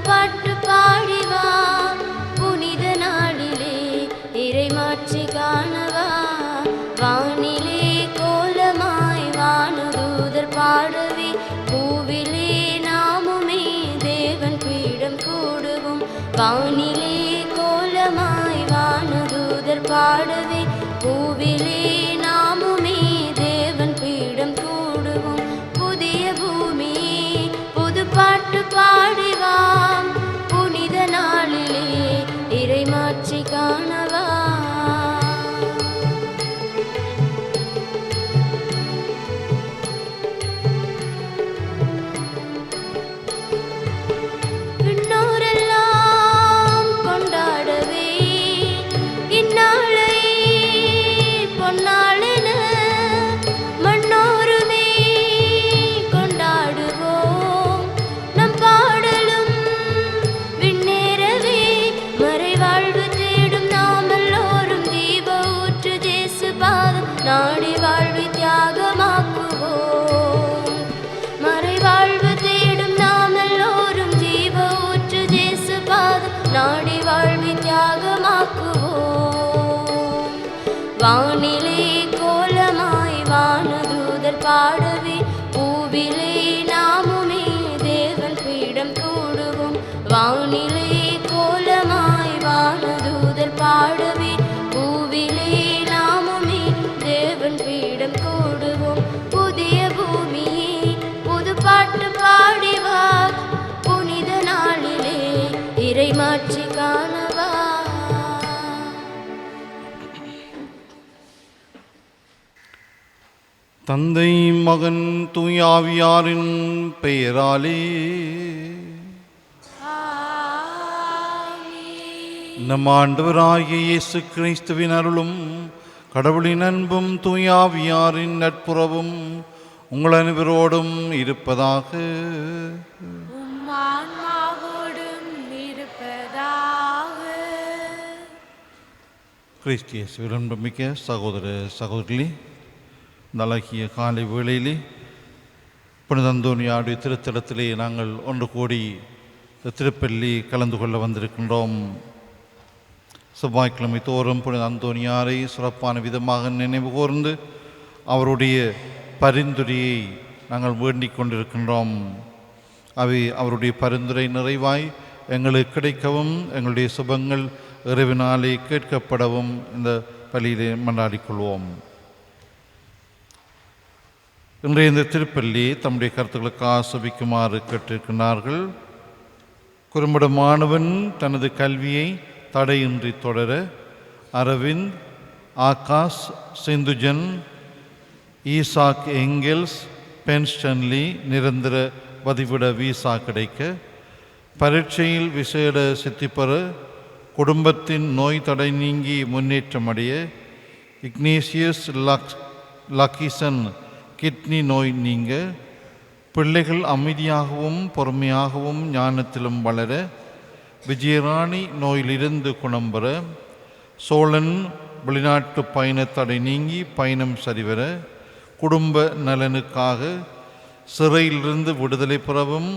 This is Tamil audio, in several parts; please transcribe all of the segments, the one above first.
பாட்டு பாடிவா புனித நாளிலே இறைமாட்சி காணவா வானிலே கோலமாய் வானுதூதர் பாடவே பூவிலே நாமுமே தேவன் பீடம் கூடுவோம் வானிலே கோலமாய் வானுதூதர் பாடவே பூவிலே நாமுமே தேவன் பீடம் கூடுவோம் புதிய பூமியே புது பாட்டு பாடிவாம் புனித நாளிலே இறைமாட்சி காணவா நாடி வாழ்வை தியாகமாக்குவோம் மறை வாழ்வு தேடும் நாம் எல்லோரும் ஜீவ ஊற்று ஜேசு பாதம் நாடி வாழ்வை தியாகமாக்குவோம் வானிலே கோலமாய் வானுதூதர் பாடவே பூவிலே நாமுமே தேவன் பீடம் கூடுவோம் வானிலே கோலமாய் வானுதூதர் பாடவே பூவிலே நாமுமே தேவன் பீடம் கூடுவோம் புதிய பூமியே புது பாட்டு பாடிவா புனித நாளிலே இறைமாட்சி காணவா தந்தை மகன் தூயாவியாரின் பெயராலே நம் ஆண்டவராகிய இயேசு கிறிஸ்துவின் அருளும் கடவுளின் அன்பும் தூயாவியாரின் நட்புறவும் உங்கள் அனைவரோடும் இருப்பதாக கிறிஸ்து இயேசுவில் அன்புமிக்க சகோதர சகோதரி இந்த அழகிய காலை வேளையிலே புனித அந்தோனியாருடைய திருத்தலத்திலே நாங்கள் ஒன்று கூடி திருப்பள்ளி கலந்து கொள்ள வந்திருக்கின்றோம். செவ்வாய்க்கிழமை தோறும் புனித அந்தோனியாரை சிறப்பான விதமாக நினைவு கூர்ந்து அவருடைய பரிந்துரையை நாங்கள் வேண்டிக் கொண்டிருக்கின்றோம். அவருடைய பரிந்துரை நிறைவாய் எங்களுக்கு கிடைக்கவும் எங்களுடைய சுபங்கள் இறைவினாலே கேட்கப்படவும் இந்த பள்ளியிலே மன்றாடிக்கொள்வோம். இன்றைய இந்த திருப்பள்ளி தம்முடைய கருத்துக்களுக்கு ஆசபிக்குமாறு கேட்டிருக்கிறார்கள். குறும்பட மாணவன் தனது கல்வியை தடையின்றி தொடர அரவிந்த், ஆகாஷ், சிந்துஜன், ஈசாக் எங்கெல்ஸ், பென்ஸ்டன்லி நிரந்தர பதிவிட விசா கிடைக்க, பரீட்சையில் விசேட சித்தி பெற, குடும்பத்தின் நோய் தடை நீங்கி முன்னேற்றம் அடைய, இக்னேசியஸ் லக்கிசன் கிட்னி நோய் நீங்க, பிள்ளைகள் அமைதியாகவும் பொறுமையாகவும் ஞானத்திலும் வளர, விஜயராணி நோயிலிருந்து குணம் பெற, சோழன் வெளிநாட்டு பயண தடை நீங்கி பயணம் சரிவர, குடும்ப நலனுக்காக சிறையிலிருந்து விடுதலை பெறவும்,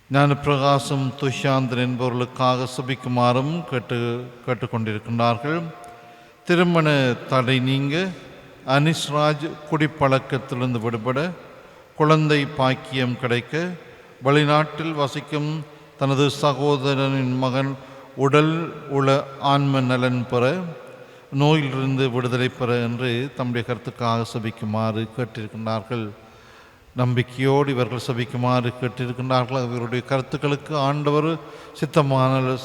ஞானப்பிரகாசம் துஷாந்தன் என்பவர்களுக்காக சுபிக்குமாறும் கேட்டுக்கொண்டிருக்கின்றார்கள். திருமண தடை நீங்க, அனிஸ்ராஜ் குடிப்பழக்கத்திலிருந்து விடுபட, குழந்தை பாக்கியம் கிடைக்க, வெளிநாட்டில் வசிக்கும் தனது சகோதரனின் மகன் உடல் உள ஆன்ம நலன் பெற, நோயிலிருந்து விடுதலை பெற என்று தம்முடைய கருத்துக்காக சபிக்குமாறு கேட்டிருக்கின்றார்கள். நம்பிக்கையோடு இவர்கள் சபிக்குமாறு கேட்டிருக்கின்றார்கள். இவருடைய கருத்துக்களுக்கு ஆண்டவர் சித்தமான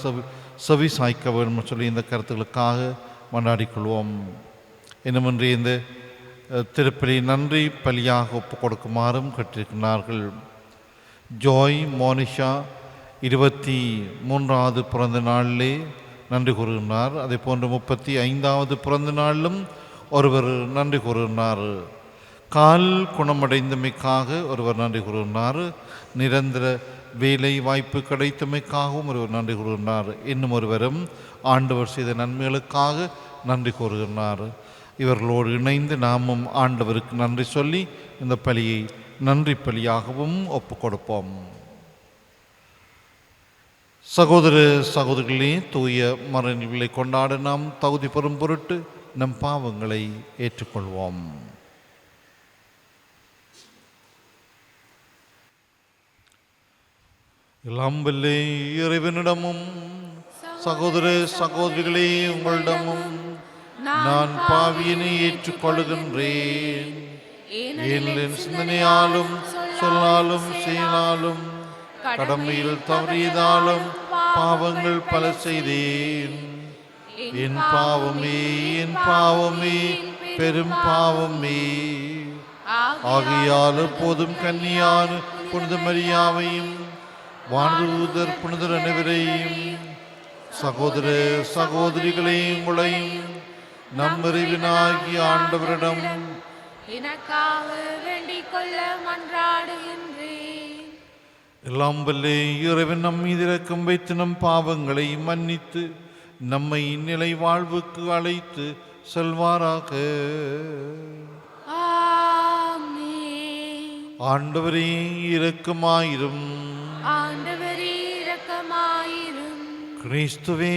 செவி சாய்க்க வேண்டும் சொல்லி இந்த கருத்துக்களுக்காக மன்றாடிக்கொள்வோம். இன்னுமின்றி இந்த திருப்பலி நன்றி பலியாக ஒப்புக் கொடுக்குமாறும் கேட்டிருக்கிறார்கள். ஜோய் மோனிஷா 23வது பிறந்த நாளிலே நன்றி கூறுகின்றார். அதே போன்று 35வது பிறந்த நாளிலும் ஒருவர் நன்றி கூறுகின்றார். கால் குணமடைந்தமைக்காக ஒருவர் நன்றி கூறுகின்றார். நிரந்தர வேலை வாய்ப்பு கிடைத்தமைக்காகவும் ஒருவர் நன்றி கூறுகின்றார். இன்னும் ஒருவரும் ஆண்டவர் செய்த நன்மைகளுக்காக நன்றி கூறுகின்றார். இவர்களோடு இணைந்து நாமும் ஆண்டவருக்கு நன்றி சொல்லி இந்த பலியை நன்றி பலியாகவும் ஒப்புக் கொடுப்போம். சகோதர சகோதரிகளே, தூய மறைநிலை கொண்டாட நாம் தகுதி பெறும் பொருட்டு நம் பாவங்களை ஏற்றுக்கொள்வோம். எல்லாம் வல்ல இறைவனிடமும் சகோதர சகோதரிகளே உங்களிடமும் நான் பாவியினை ஏற்றுக்கொள்கின்றேன். ஏனெனில் சிந்தனையாலும் சொல்லாலும் செயலாலும் கடமையில் தவறியதாலும் பாவங்கள் பல செய்தேன். என் பாவமே, என் பாவமே, பெரும் பாவமே. ஆகையால் எப்போதும் கன்னியான புனித மரியாவையும் வானதூதர் புனிதர் அனைவரையும் சகோதர சகோதரிகளையும் உங்களையும் நம் இறைவனாகிய ஆண்டவரிடம் எனக்காக வேண்டிக் கொள்ள மன்றாடுகின்றேன். எல்லாம் வல்ல இறைவன் நம் மீது இரக்கம் வைத்து நம் பாவங்களை மன்னித்து நம்மை நிலை வாழ்வுக்கு அழைத்து செல்வாராக. ஆமென். ஆண்டவரே இரக்கமாயிரும். ஆண்டவரே இரக்கமாயிரும். கிறிஸ்துவே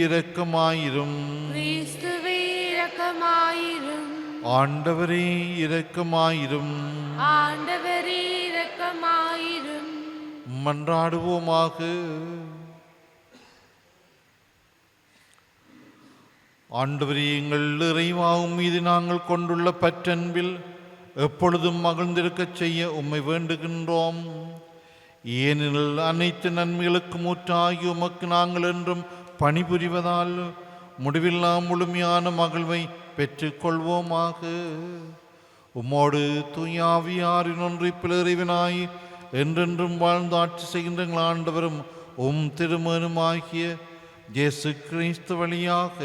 இரக்கமாயிரும். கிறிஸ்துவே இரக்கமாயிரும். ஆண்டவரே இரக்கமாயிரும். ஆண்டவரே இரக்கமாயிரும். மன்றாடுவோமாக. ஆண்டவரே, எங்கள் இறைவாவும் மீது நாங்கள் கொண்டுள்ள பற்றன்பில் எப்பொழுதும் மகிழ்ந்திருக்கச் செய்ய உம்மை வேண்டுகின்றோம். ஏனெனில் அனைத்து நன்மைகளுக்கும் ஊற்றாகி உமக்கு நாங்கள் என்றும் பணிபுரிவதால் முடிவில்லா முழுமையான மகிழ்வை பெற்றுக்கொள்வோமாக. உம்மோடு தூயாவியாரின் ஒன்றிப்பில் இறைவனாய் என்றென்றும் வாழ்ந்து ஆட்சி செய்கின்ற எங்கள் ஆண்டவரும் உம் திருமகனுமாகிய இயேசு கிறிஸ்து வழியாக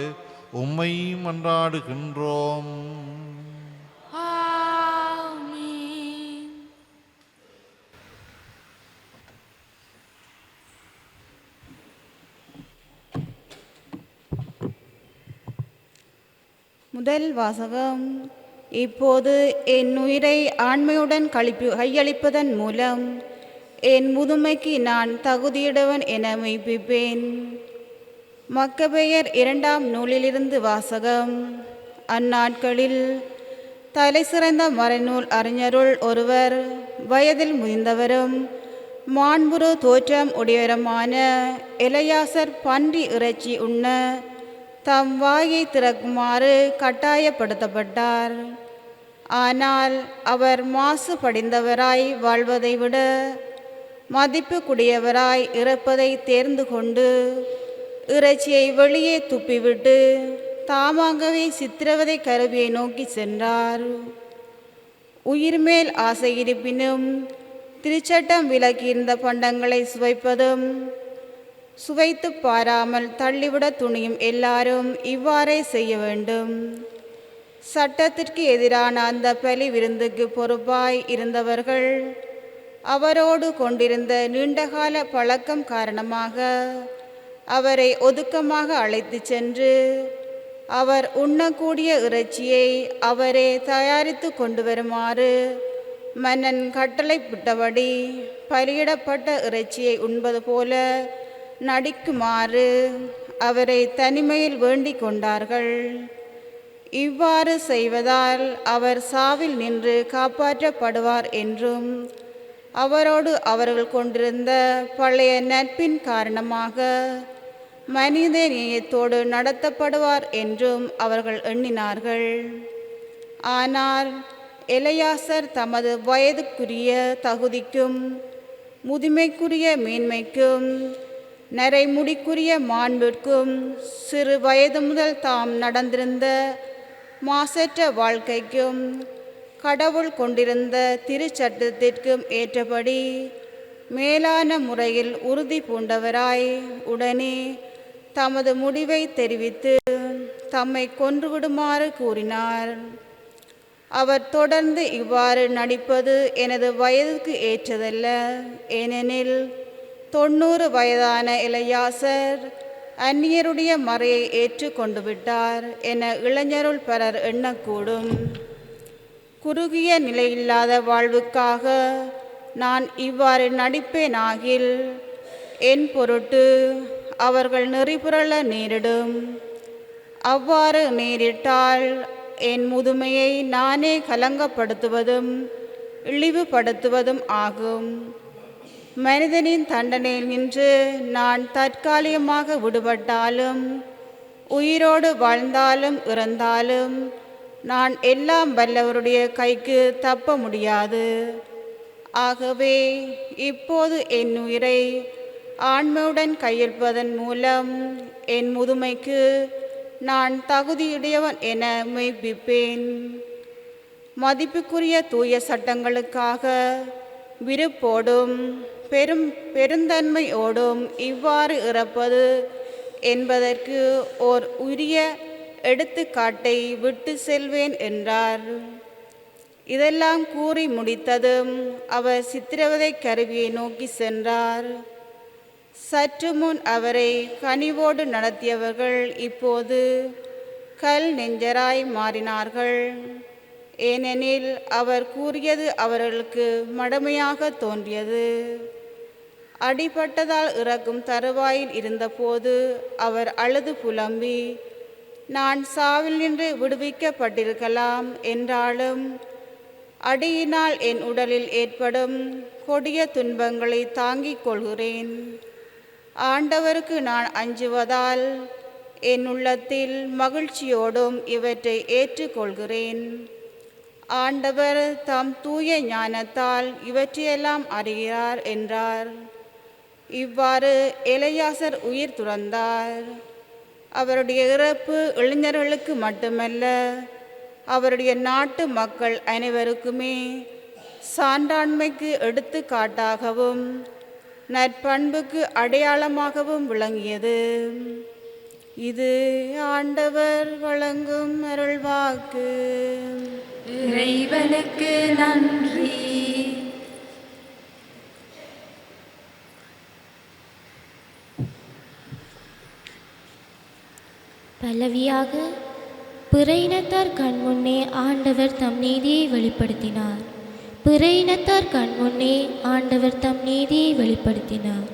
உம்மை மன்றாடுகின்றோம். ஆமென். முதல் வாசகம். இப்போது என் உயிரை ஆண்மையுடன் கையளிப்பதன் மூலம் என் முதுமைக்கு நான் தகுதியுடையவன் என மெய்ப்பிப்பேன். மக்கபேயர் 2ஆம் நூலிலிருந்து வாசகம். அந்நாட்களில் தலை சிறந்த மறைநூல் அறிஞருள் ஒருவர், வயதில் முதிர்ந்தவரும் மாண்புறு தோற்றம் உடையவருமான எலையாசர் பன்றி இறைச்சி உண்ண தம் வாயை திறக்குமாறு கட்டாயப்படுத்தப்பட்டார். ஆனால் அவர் மாசு படிந்தவராய் வாழ்வதை விட மதிப்புக்குரியவராய் இறப்பதை தேர்ந்து கொண்டு இறைச்சியை வெளியே துப்பிவிட்டு தாமாகவே சித்திரவதை கருவியை நோக்கி சென்றார். உயிர்மேல் ஆசை இருப்பினும் திருச்சட்டம் விலக்கியிருந்த பண்டங்களை சுவைப்பதும் சுவைத்து பாராமல் தள்ளிவிட துணியும் எல்லாரும் இவ்வாறே செய்ய வேண்டும். சட்டத்திற்கு எதிரான அந்த பலி விருந்துக்கு பொறுப்பாய் இருந்தவர்கள் அவரோடு கொண்டிருந்த நீண்டகால பழக்கம் காரணமாக அவரை ஒதுக்கமாக அழைத்து சென்று அவர் உண்ணக்கூடிய இறைச்சியை அவரே தயாரித்து கொண்டு வருமாறு மன்னன் கட்டளைப்பிட்டபடி பலியிடப்பட்ட இறைச்சியை உண்பது போல நடிக்குமாறு அவரை தனிமையில் வேண்டிக் கொண்டார்கள். இவ்வாறு செய்வதால் அவர் சாவில் நின்று காப்பாற்றப்படுவார் என்றும் அவரோடு அவர்கள் கொண்டிருந்த பழைய நட்பின் காரணமாக மனித நேயத்தோடு நடத்தப்படுவார் என்றும் அவர்கள் எண்ணினார்கள். ஆனால் எலையாசர் தமது வயதுக்குரிய தகுதிக்கும் முதுமைக்குரிய மேன்மைக்கும் நரைமுடிக்குரிய மாண்பிற்கும் சிறு வயது முதல் தாம் நடந்திருந்த மாசற்ற வாழ்க்கைக்கும் கடவுள் கொண்டிருந்த திருச்சட்டத்திற்கும் ஏற்றபடி மேலான முறையில் உறுதி பூண்டவராய் உடனே தமது முடிவை தெரிவித்து தம்மை கொன்றுவிடுமாறு கூறினார். அவர் தொடர்ந்து இவ்வாறு நடிப்பது எனது வயதுக்கு ஏற்றதல்ல, ஏனெனில் 90 வயதான எலையாசர் அந்நியருடைய மறையை ஏற்று கொண்டு விட்டார் என இளைஞருள் பலர் எண்ணக்கூடும். குறுகிய நிலையில்லாத வாழ்வுக்காக நான் இவ்வாறு நடிப்பேனாகில் என் பொருட்டு அவர்கள் நெறிபுரள நேரிடும். அவ்வாறு நேரிட்டால் என் முதுமையை நானே கலங்கப்படுத்துவதும் இழிவுபடுத்துவதும் ஆகும். மனிதனின் தண்டனையில் நின்று நான் தற்காலிகமாக விடுபட்டாலும், உயிரோடு வாழ்ந்தாலும் இறந்தாலும் நான் எல்லாம் வல்லவருடைய கைக்கு தப்ப முடியாது. ஆகவே இப்போது என் உயிரை ஆண்மையுடன் கையெழுப்பதன் மூலம் என் முதுமைக்கு நான் தகுதியுடையவன் என மெய்ப்பிப்பேன். மதிப்புக்குரிய தூய சட்டங்களுக்காக விருப்போடும் பெருந்தன்மையோடும் இவ்வாறு இறப்பது என்பதற்கு ஓர் உரிய எடுத்துக்காட்டை விட்டு செல்வேன் என்றார். இதெல்லாம் கூறி முடித்ததும் அவர் சித்திரவதை கருவியை நோக்கி சென்றார். சற்று முன் அவரை கனிவோடு நடத்தியவர்கள் இப்போது கல் நெஞ்சராய் மாறினார்கள். ஏனெனில் அவர் கூறியது அவர்களுக்கு மடமையாக தோன்றியது. அடிபட்டதால் இறக்கும் தருவாயில் இருந்தபோது அவர் அழுது புலம்பி, நான் சாவில் நின்று விடுவிக்கப்பட்டிருக்கலாம் என்றாலும் அடியினால் என் உடலில் ஏற்படும் கொடிய துன்பங்களை தாங்கிக் கொள்கிறேன். ஆண்டவருக்கு நான் அஞ்சுவதால் என் உள்ளத்தில் மகிழ்ச்சியோடும் இவற்றை ஏற்றுக்கொள்கிறேன். ஆண்டவர் தம் தூய ஞானத்தால் இவற்றையெல்லாம் அறிகிறார் என்றார். இவ்வாறு எலெயாசர் உயிர் துறந்தார். அவருடைய இறப்பு இளைஞர்களுக்கு மட்டுமல்ல, அவருடைய நாட்டு மக்கள் அனைவருக்குமே சான்றாண்மைக்கு எடுத்துக்காட்டாகவும் நற்பண்புக்கு அடையாளமாகவும் விளங்கியது. இது ஆண்டவர் வழங்கும் அருள்வாக்கு. இறைவனுக்கு நன்றி. பல்லவியாக பிற இனத்தார் கண்முன்னே ஆண்டவர் தம் நீதியை வெளிப்படுத்தினார். பிற இனத்தார் கண்முன்னே ஆண்டவர் தம் நீதியை வெளிப்படுத்தினார்.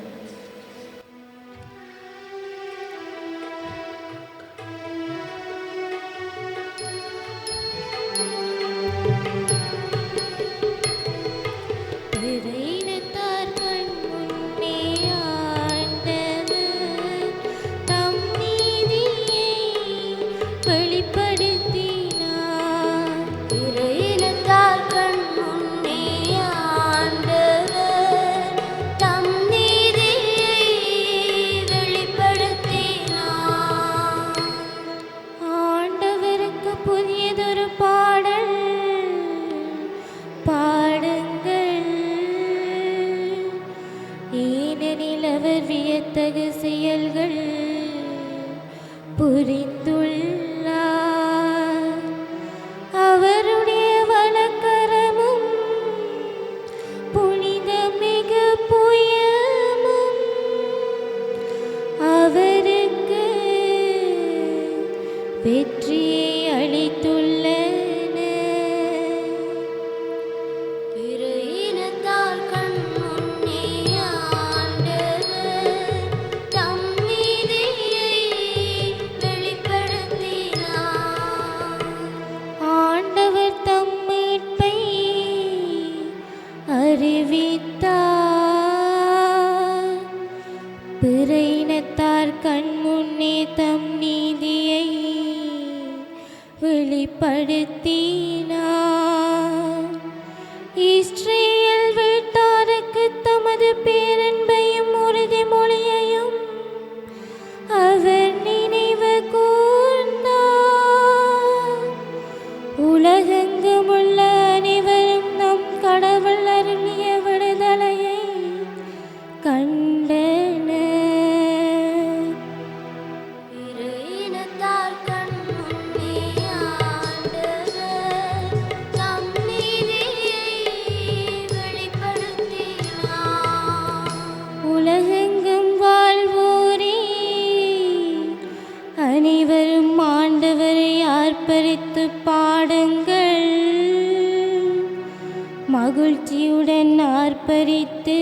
மகிழ்ச்சியுடன் ஆர்ப்பரித்து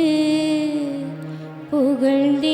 புகழ்ந்து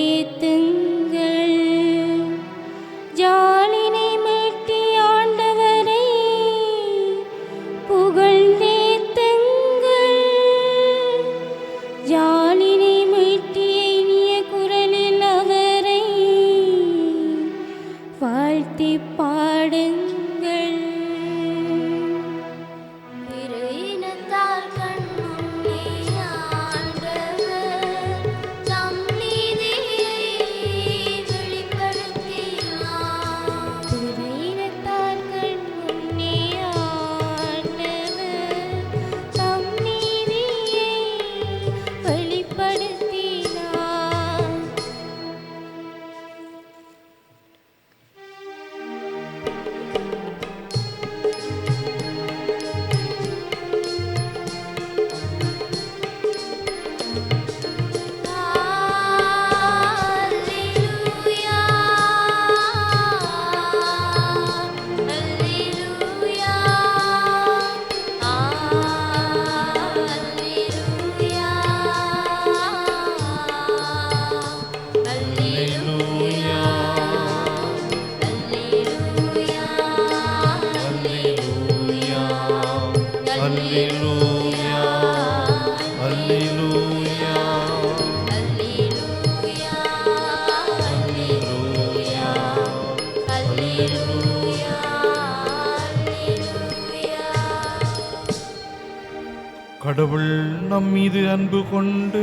கடவுள் நம் மீது அன்பு கொண்டு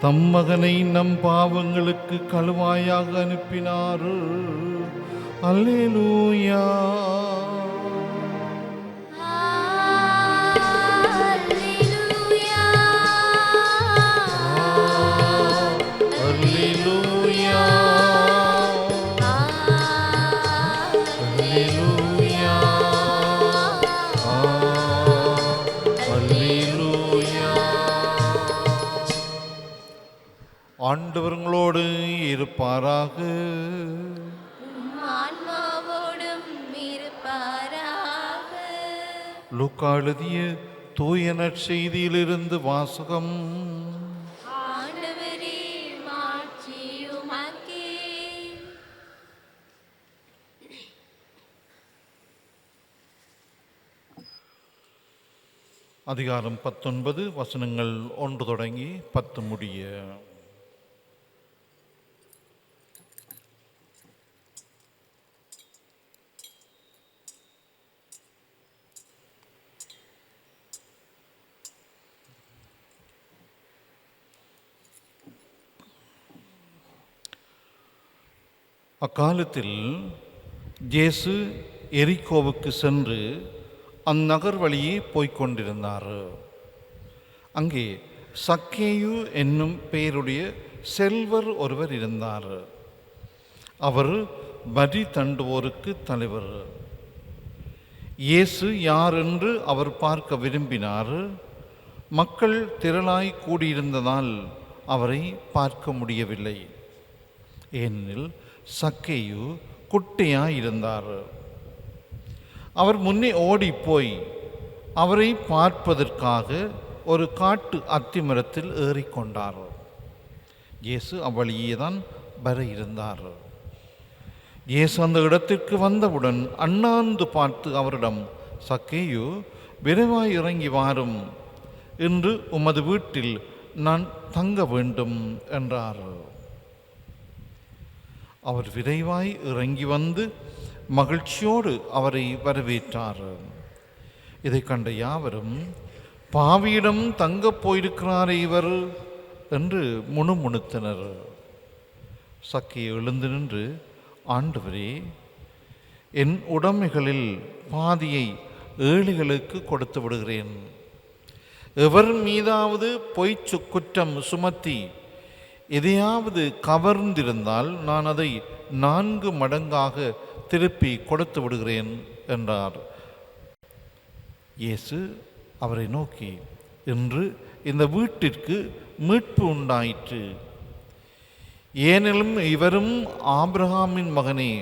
தம் மகனை நம் பாவங்களுக்கு கழுவாயாக அனுப்பினார். அல்லேலூயா. ஆண்டவர்களோடு இருப்பாராக. ஆன்மாவோடும் இருப்பாராக. லூக்கா எழுதிய தூய நற்செய்தியிலிருந்து வாசகம். ஆண்டவரே மாட்சி உமக்கே. அதிகாரம் 19 வசனங்கள் 1 தொடங்கி 10 முடிய. அக்காலத்தில் இயேசு எரிகோவுக்கு சென்று அந்நகர் வழியே போய்க் கொண்டிருந்தார். அங்கே சக்கேயு என்னும் பெயருடைய செல்வர் ஒருவர் இருந்தார். அவர் வரி தண்டுவோருக்கு தலைவர். இயேசு யார் என்று அவர் பார்க்க விரும்பினார். மக்கள் திரளாய் கூடியிருந்ததால் அவரை பார்க்க முடியவில்லை. ஏனெனில் சக்கேயு குட்டையாயிருந்தார். அவர் முன்னே ஓடிப்போய் அவரை பார்ப்பதற்காக ஒரு காட்டு அத்திமரத்தில் ஏறிக்கொண்டார். இயேசு அவ்வழியே தான் வர இருந்தார். இயேசு அந்த இடத்திற்கு வந்தவுடன் அண்ணாந்து பார்த்து அவரிடம், சக்கேயு, விரைவாய் இறங்கி வாரும், இன்று உமது வீட்டில் நான் தங்க வேண்டும் என்றார். அவர் விரைவாய் இறங்கி வந்து மகிழ்ச்சியோடு அவரை வரவேற்றார். இதை கண்ட யாவரும், பாவியிடம் தங்கப் போயிருக்கிறார் இவர் என்று முணுமுணுத்தனர். சக்கேயு எழுந்து நின்று, ஆண்டவரே, என் உடைமைகளில் பாதியை ஏழைகளுக்கு கொடுத்து விடுகிறேன். எவர் மீதாவது பொய்ச்சு குற்றம் சுமத்தி எதையாவது கவர்ந்திருந்தால் நான் அதை 4 மடங்காக திருப்பி கொடுத்து விடுகிறேன் என்றார். இயேசு அவரை நோக்கி, இன்று இந்த வீட்டிற்கு மீட்பு உண்டாயிற்று. ஏனெனும் இவரும் ஆபிரகாமின் மகனே.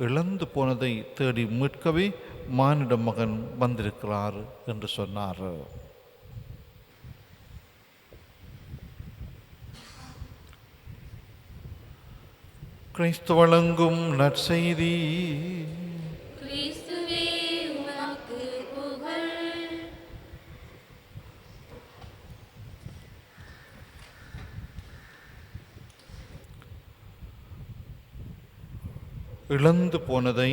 இழந்து போனதை தேடி மீட்கவே மானிட மகன் வந்திருக்கிறார் என்று சொன்னார். கிறிஸ்து வழங்கும் நற்செய்தி. கிறிஸ்துவே உமக்கு புகழ். இழந்து போனதை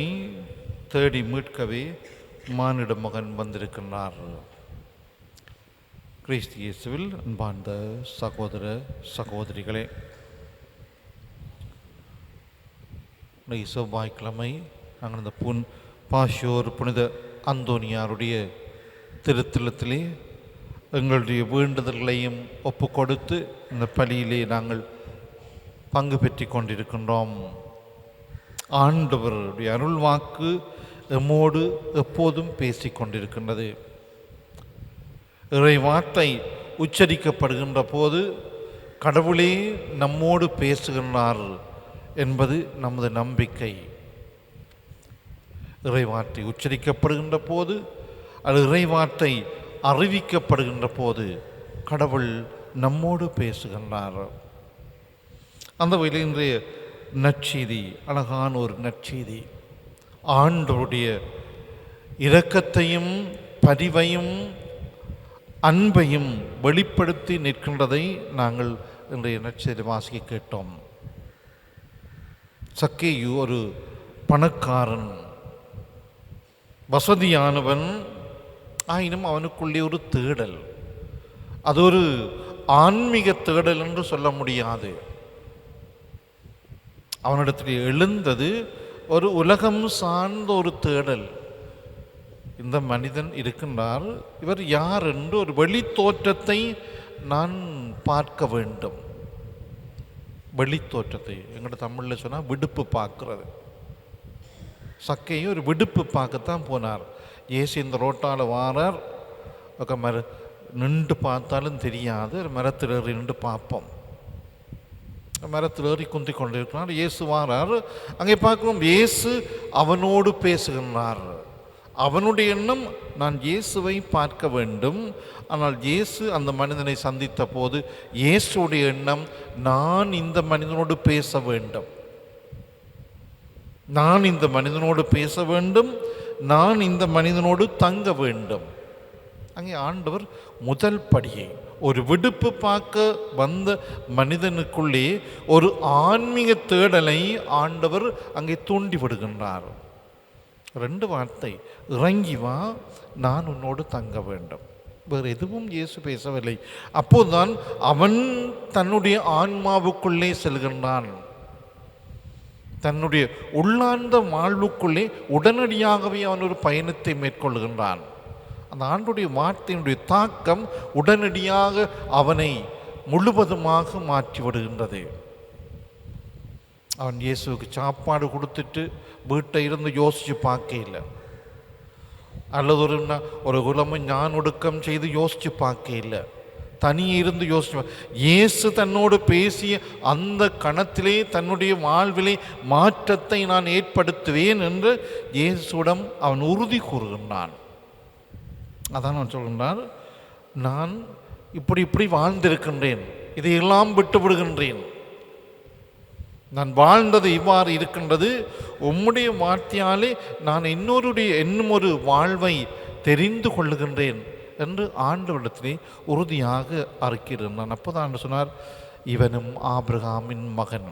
தேடி மீட்கவே மானிட மகன் வந்திருக்கிறார். கிறிஸ்து இயேசுவில் அன்பார்ந்த சகோதர சகோதரிகளே, செவ்வாய்க்கிழமை நாங்கள் இந்த பாஷோர் புனித அந்தோனியாருடைய திருத்தலத்திலே எங்களுடைய வேண்டுதல்களையும் ஒப்பு கொடுத்து இந்த பலியிலே நாங்கள் பங்கு பெற்றி கொண்டிருக்கின்றோம். ஆண்டவருடைய அருள் வாக்கு எம்மோடு எப்போதும் பேசி கொண்டிருக்கின்றது. இறை வார்த்தை உச்சரிக்கப்படுகின்ற போது கடவுளே நம்மோடு பேசுகின்றார் என்பது நமது நம்பிக்கை. இறைவார்த்தை உச்சரிக்கப்படுகின்ற போது, அது இறைவார்த்தை அறிவிக்கப்படுகின்ற போது கடவுள் நம்மோடு பேசுகின்றார். அந்த வகையில் இன்றைய நற்செய்தி அழகான ஒரு நற்செய்தி. ஆண்டவருடைய இரக்கத்தையும் பரிவையும் அன்பையும் வெளிப்படுத்தி நிற்கின்றதை நாங்கள் இன்றைய நற்செய்தி வாசிக்க கேட்டோம். சக்கேயு ஒரு பணக்காரன், வசதியானவன், ஆயினும் அவனுக்குள்ளே ஒரு தேடல், அது ஒரு ஆன்மீக தேடல் என்று சொல்ல முடியாது. அவனிடத்தில் எழுந்தது ஒரு உலகம் சார்ந்த ஒரு தேடல். இந்த மனிதன் இருக்கின்றார், இவர் யார் என்று ஒரு வெளி தோற்றத்தை நான் பார்க்க வேண்டும். வெளி தோற்றத்தை எங்களோட தமிழில் சொன்னால் விடுப்பு பார்க்கறது. சக்கையும் ஒரு விடுப்பு பார்க்கத்தான் போனார். இயேசு இந்த ரோட்டால் வாரார், நின்று பார்த்தாலும் தெரியாது, ஒரு மரத்தில் ஏறி நின்று பார்ப்போம். மரத்தில் ஏறி குந்தி கொண்டிருக்கிறார். இயேசு வாரார், அங்கே பார்க்கிறோம் இயேசு அவனோடு பேசுகின்றார். அவனுடைய எண்ணம் நான் இயேசுவை பார்க்க வேண்டும். ஆனால் இயேசு அந்த மனிதனை சந்தித்த போது இயேசுடைய எண்ணம் நான் இந்த மனிதனோடு பேச வேண்டும், நான் இந்த மனிதனோடு பேச வேண்டும், நான் இந்த மனிதனோடு தங்க வேண்டும். அங்கே ஆண்டவர் முதல் படியை ஒரு விடுப்பு பார்க்க வந்த மனிதனுக்குள்ளே ஒரு ஆன்மீக தேடலை ஆண்டவர் அங்கே தூண்டி விடுகின்றார். 2 வார்த்தை, இறங்கி வா, நான் உன்னோடு தங்க வேண்டும். வேறு எதுவும் இயேசு பேசவில்லை. அப்போதுதான் அவன் தன்னுடைய ஆன்மாவுக்குள்ளே செல்கின்றான். தன்னுடைய உள்ளார்ந்த வாழ்வுக்குள்ளே உடனடியாகவே அவன் ஒரு பயணத்தை மேற்கொள்கின்றான். அந்த ஆண்டுடைய வார்த்தையினுடைய தாக்கம் உடனடியாக அவனை முழுவதுமாக மாற்றிவிடுகின்றது. அவன் இயேசுவுக்கு சாப்பாடு கொடுத்துட்டு வீட்டை இருந்து யோசித்து பார்க்க இல்லை, அல்லது ஒரு குலமை ஞான் ஒடுக்கம் செய்து யோசித்து பார்க்க இல்லை, தனியே இருந்து யோசிச்சு. இயேசு தன்னோடு பேசிய அந்த கணத்திலே தன்னுடைய வாழ்விலே மாற்றத்தை நான் ஏற்படுத்துவேன் என்று இயேசுவிடம் அவன் உறுதி கூறுகின்றான். அதான் நான் சொல்கின்றான், நான் இப்படி வாழ்ந்திருக்கின்றேன், இதையெல்லாம் விட்டு விடுகின்றேன், நான் வாழ்ந்தது இவ்வாறு இருக்கின்றது, உம்முடைய வார்த்தையாலே நான் இன்னும் ஒரு வாழ்வை தெரிந்து கொள்ளுகின்றேன் என்று ஆண்டவரிடத்திலே உறுதியாக அறிக்கிறேன். நான் அப்போதான் சொன்னார், இவனும் ஆபிரகாமின் மகன்,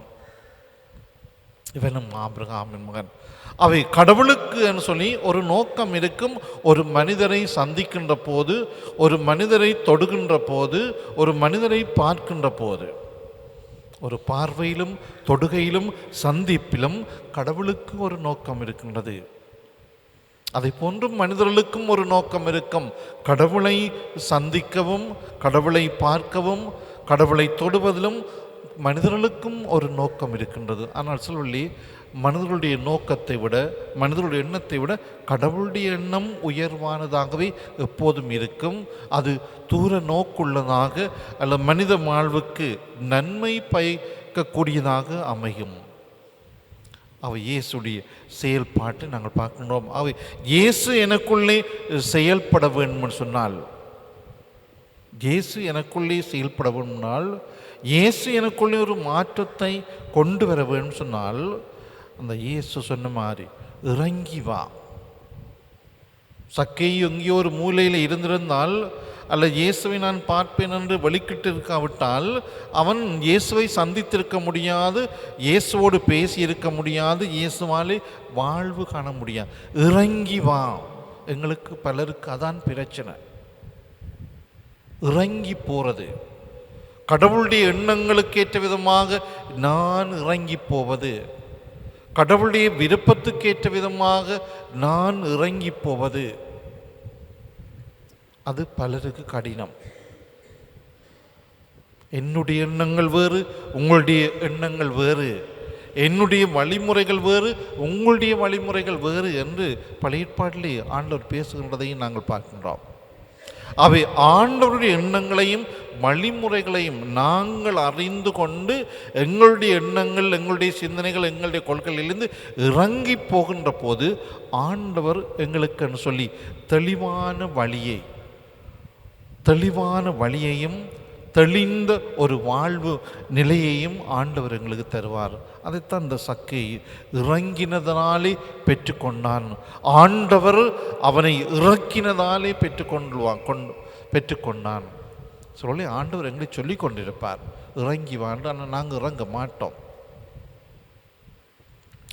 இவனும் ஆபிரகாமின் மகன். அவை கடவுளுக்கு என்று சொல்லி ஒரு நோக்கம் இருக்கும். ஒரு மனிதரை சந்திக்கின்ற போது, ஒரு மனிதரை தொடுகின்ற போது, ஒரு மனிதரை பார்க்கின்ற போது, ஒரு பார்வையிலும் தொடுகையிலும் சந்திப்பிலும் கடவுளுக்கு ஒரு நோக்கம் இருக்கின்றது. அதை போன்றும் மனிதர்களுக்கும் ஒரு நோக்கம் இருக்கும். கடவுளை சந்திக்கவும், கடவுளை பார்க்கவும், கடவுளை தொடுவதிலும் மனிதர்களுக்கும் ஒரு நோக்கம் இருக்கின்றது. ஆனால் சொல்லி மனிதர்களுடைய நோக்கத்தை விட, மனிதர்களுடைய எண்ணத்தை விட கடவுளுடைய எண்ணம் உயர்வானதாகவே எப்போதும் இருக்கும். அது தூர நோக்குள்ளதாக அல்ல மனித வாழ்வுக்கு நன்மை பயக்கக்கூடியதாக அமையும். அவை இயேசுடைய செயல்பாட்டை நாங்கள் பார்க்கின்றோம். அவை இயேசு எனக்குள்ளே செயல்பட வேண்டும் சொன்னால், இயேசு எனக்குள்ளே செயல்பட வேண்டும்னால், இயேசு எனக்குள்ளே ஒரு மாற்றத்தை கொண்டு வர வேண்டும் சொன்னால், அந்த இயேசு சொன்ன மாதிரி இறங்கி வா. சக்கை எங்கேயோ ஒரு மூலையில் இருந்திருந்தால், அல்ல இயேசுவை நான் பார்ப்பேன் என்று வெளிக்கிட்டு இருக்காவிட்டால், அவன் இயேசுவை சந்தித்திருக்க முடியாது, இயேசுவோடு பேசி இருக்க முடியாது, இயேசுவாலே வாழ்வு காண முடியாது. இறங்கி வா. எங்களுக்கு பலருக்கு அதான் பிரச்சனை, இறங்கி போறது. கடவுளுடைய எண்ணங்களுக்கு ஏற்ற விதமாக நான் இறங்கி போவது, கடவுளுடைய விருப்பத்துக்கேற்ற விதமாக நான் இறங்கி போவது, அது பலருக்கு கடினம். என்னுடைய எண்ணங்கள் வேறு, உங்களுடைய எண்ணங்கள் வேறு, என்னுடைய வழிமுறைகள் வேறு, உங்களுடைய வழிமுறைகள் வேறு என்று பழைய ஏற்பாட்டிலே ஆண்டவர் பேசுகின்றதையும் நாங்கள் பார்க்கின்றோம். அவை ஆண்டவருடைய எண்ணங்களையும் வழிமுறைகளையும் நாங்கள் அறிந்து கொண்டு எங்களுடைய எண்ணங்கள், எங்களுடைய சிந்தனைகள், எங்களுடைய கொள்கைகளிலிருந்து இறங்கி போகின்ற போது ஆண்டவர் எங்களுக்கு சொல்லி தெளிவான வழியையும் தெளிந்த ஒரு வாழ்வு நிலையையும் ஆண்டவர் எங்களுக்கு தருவார். அதைத்தான் இந்த சக்கை இறங்கினதனாலே பெற்றுக்கொண்டான். ஆண்டவர் அவனை இறக்கினதாலே பெற்றுக்கொண்டான் சொல்லி ஆண்டவர் எங்களை சொல்லி கொண்டிருப்பார், இறங்கி வாண்டு. ஆனால் நாங்கள் இறங்க மாட்டோம்.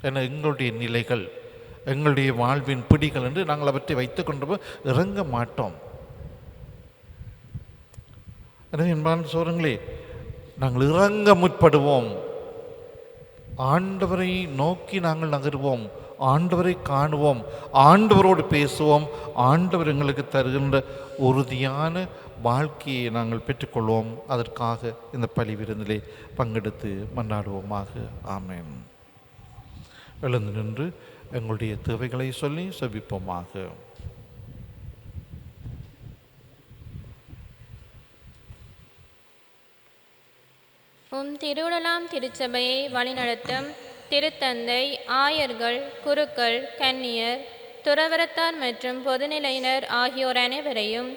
ஏன்னா எங்களுடைய நிலைகள், எங்களுடைய வாழ்வின் பிடிகள் என்று நாங்கள் அவற்றை வைத்து கொண்டு இறங்க மாட்டோம். எனவே என்பான் சோரங்களே, நாங்கள் இறங்க முற்படுவோம். ஆண்டவரை நோக்கி நாங்கள் நகருவோம், ஆண்டவரை காணுவோம், ஆண்டவரோடு பேசுவோம், ஆண்டவர் எங்களுக்கு தருகின்ற உறுதியான வாழ்க்கையை நாங்கள் பெற்றுக்கொள்வோம். அதற்காக இந்த பலி விருந்திலே பங்கெடுத்து மன்றாடுவோமாக. ஆமென். எழுந்து நின்று எங்களுடைய தேவைகளை சொல்லி செபிப்போமாக. திருவுடலாம் திருச்சபையை வழிநடத்தும் திருத்தந்தை, ஆயர்கள், குருக்கள், கன்னியர், துறவரத்தார் மற்றும் பொதுநிலையினர் ஆகியோர் அனைவரையும்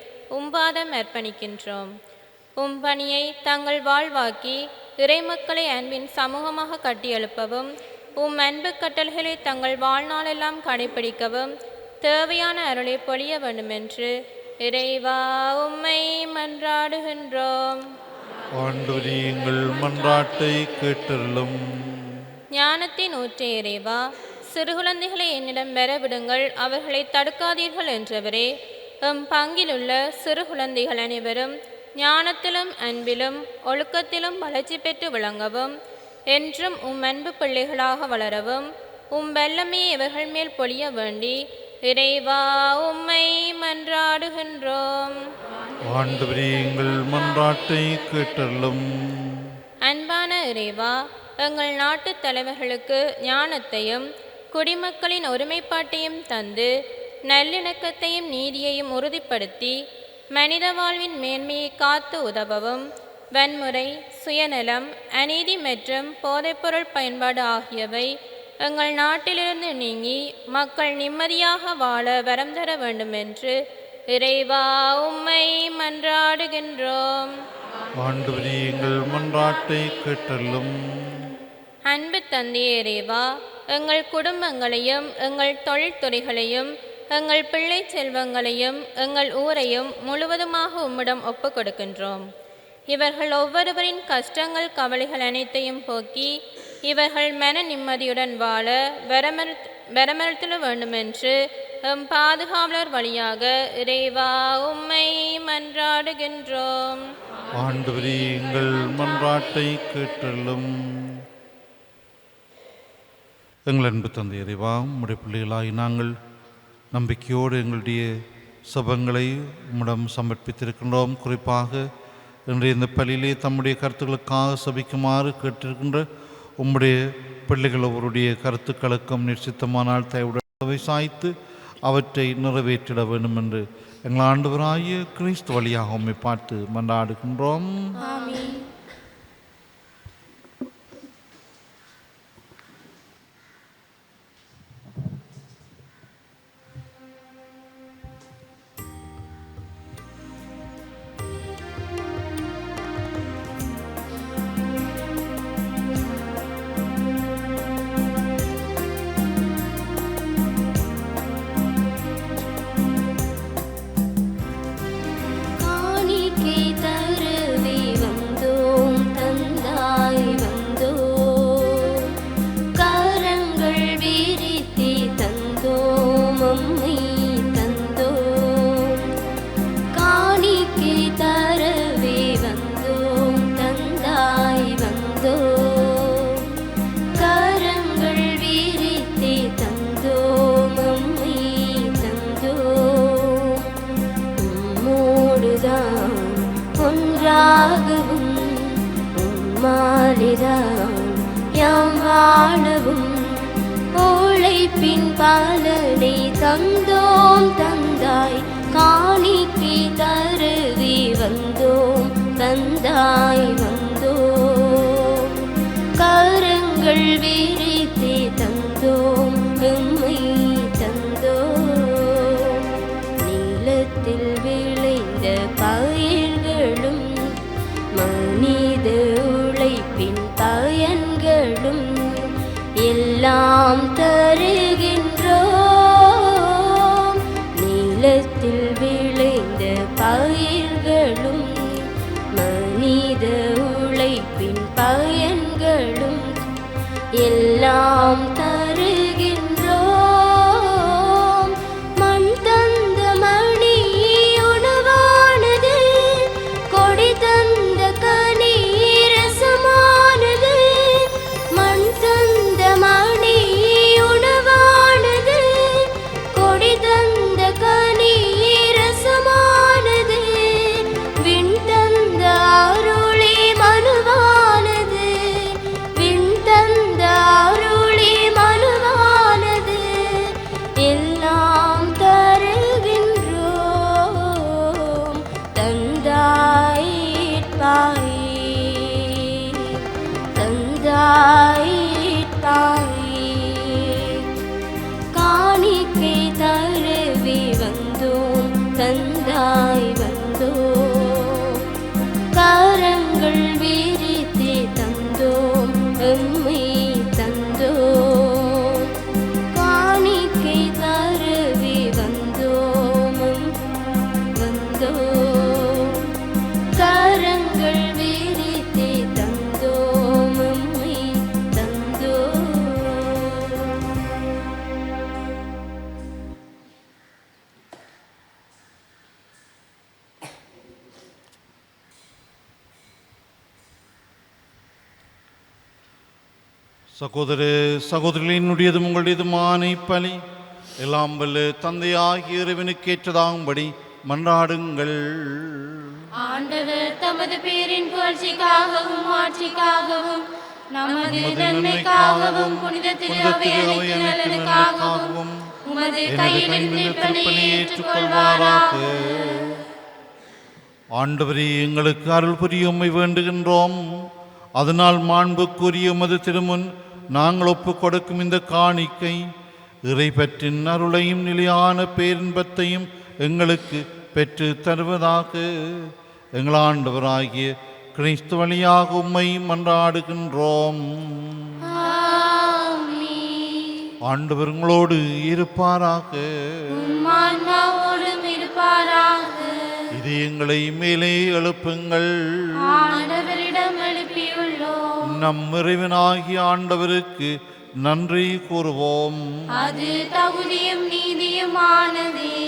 பாதம் அர்ப்பணிக்கின்றோம். பணியை தங்கள் வாழ்வாக்கி இறைமக்களை அன்பின் சமூகமாக கட்டியெழுப்பவும், அன்பு கட்டளைகளை தங்கள் வாழ்நாளெல்லாம் கடைபிடிக்கவும் தேவையான அருளை பொழிய வேண்டுமென்று இறைவா உம்மை மன்றாடுகின்றோம். ஆண்டவரே, எங்கள் மன்றாட்டை கேட்டருளும். ஞானத்தின் ஊற்றே இறைவா, சிறுகுழந்தைகளை என்னிடம் பெறவிடுங்கள், அவர்களை தடுக்காதீர்கள் என்றவரே, பங்கிலுள்ள சிறு குழந்தைகள் அனைவரும் ஞானத்திலும் அன்பிலும் ஒழுக்கத்திலும் வளர்ச்சி பெற்று விளங்கவும், என்றும் அன்பு பிள்ளைகளாக வளரவும் வல்லமையை இவர்கள் மேல் பொழிய வேண்டி இறைவா உம்மை மன்றாடுகின்றோம். ஆண்டவரே, எங்கள் மன்றாட்டை கேட்டருளும். அன்பான இறைவா, எங்கள் நாட்டு தலைவர்களுக்கு ஞானத்தையும் குடிமக்களின் ஒருமைப்பாட்டையும் தந்து நல்லிணக்கத்தையும் நீதியையும் உறுதிப்படுத்தி மனித வாழ்வின் மேன்மையை காத்து உதவவும், வன்முறை, சுயநலம், அநீதி மற்றும் போதைப்பொருள் பயன்பாடு ஆகியவை எங்கள் நாட்டிலிருந்து நீங்கி மக்கள் நிம்மதியாக வாழ வரம் தர வேண்டுமென்று இறைவா உம்மை மன்றாடுகின்றோம். ஆண்டவரே, எங்கள் மன்றாட்டை கேட்டருளும். அன்பு தந்தையே இறைவா, எங்கள் குடும்பங்களையும் எங்கள் தொழில்துறைகளையும் எங்கள் பிள்ளை செல்வங்களையும் எங்கள் ஊரையும் முழுவதுமாக உம்மிடம் ஒப்புக் கொடுக்கின்றோம். இவர்கள் ஒவ்வொருவரின் கஷ்டங்கள் கவலைகள் அனைத்தையும் போக்கி இவர்கள் மன நிம்மதியுடன் வாழ வரமறுத்தல வேண்டுமென்று பாதுகாவலர் வழியாக இறைவா உம்மை மன்றாடுகின்றோம். ஆண்டவரே, எங்கள் மன்றாட்டை கேட்டருளும். எங்கள் அன்பு தந்தை இறைவா, உம்முடைய பிள்ளைகளாகி நாங்கள் நம்பிக்கையோடு எங்களுடைய சபங்களை உம்மிடம் சமர்ப்பித்திருக்கின்றோம். குறிப்பாக இன்றைய இந்த பள்ளியிலே தம்முடைய கருத்துக்களுக்காக சபிக்குமாறு கேட்டிருக்கின்ற உம்முடைய பிள்ளைகள் அவருடைய கருத்துக்களுக்கும் நிச்சயமானால் தயவுடன் சாய்த்து அவற்றை நிறைவேற்றிட வேண்டும் என்று எங்கள் ஆண்டவராகிய கிறிஸ்து வழியாக உம்மை பார்த்து மன்றாடுகின்றோம். உழைப்பின் பலனை தந்தோம் தந்தாய், காணிக்கை தருவி வந்தோம் தந்தாய் வந்தோம், கரங்கள் விரித்தே தந்தோம் எம்மை தந்தோம். நிலத்தில் விளைந்த பயிர்களும் மனித உழைப்பின் பயன்களும் எல்லாம் தருகின்றோம். நிலத்தில் விளைந்த பயிர்களும் மனித உழைப்பின் பயன்களும் எல்லாம் தருகின்றோம். சகோதர சகோதரிகளினுடையதும் உங்களுடையதுமான பலி எல்லாம் வல்ல தந்தையாகிய இறைவனுக்கேற்றதாகும்படி மன்றாடுங்கள். ஆண்டவர் தமது பேரின் புகழ்ச்சிக்காகவும் ஆட்சிக்காகவும் நமது நன்மைக்காகவும் புனித திருவை அனைத்து நலனுக்காகவும் உமது கையிலிருந்து திருப்பலியை ஏற்றுக்கொள்வாராக. ஆண்டவரே, எங்களுக்கு அருள் புரிய உம்மை வேண்டுகின்றோம். அதனால் மாண்புக்குரிய உமது திருமுன் நாங்கள் ஒப்புக் கொடுக்கும் இந்த காணிக்கை இறை பற்றின் அருளையும் நிலையான பேரின்பத்தையும் எங்களுக்கு பெற்று தருவதாக. எங்கள் ஆண்டவராகிய கிறிஸ்து வழியாக உம்மை மன்றாடுகின்றோம். ஆண்டவர் உங்களோடு இருப்பாராக. இது எங்களை மேலே எழுப்புங்கள். ஆண்டவரிடம் எழுப்பியுள்ளோம். நம் இறைவனாகிய ஆண்டவருக்கு நன்றி கூறுவோம். அது தகுதியும் நீதியுமானதே.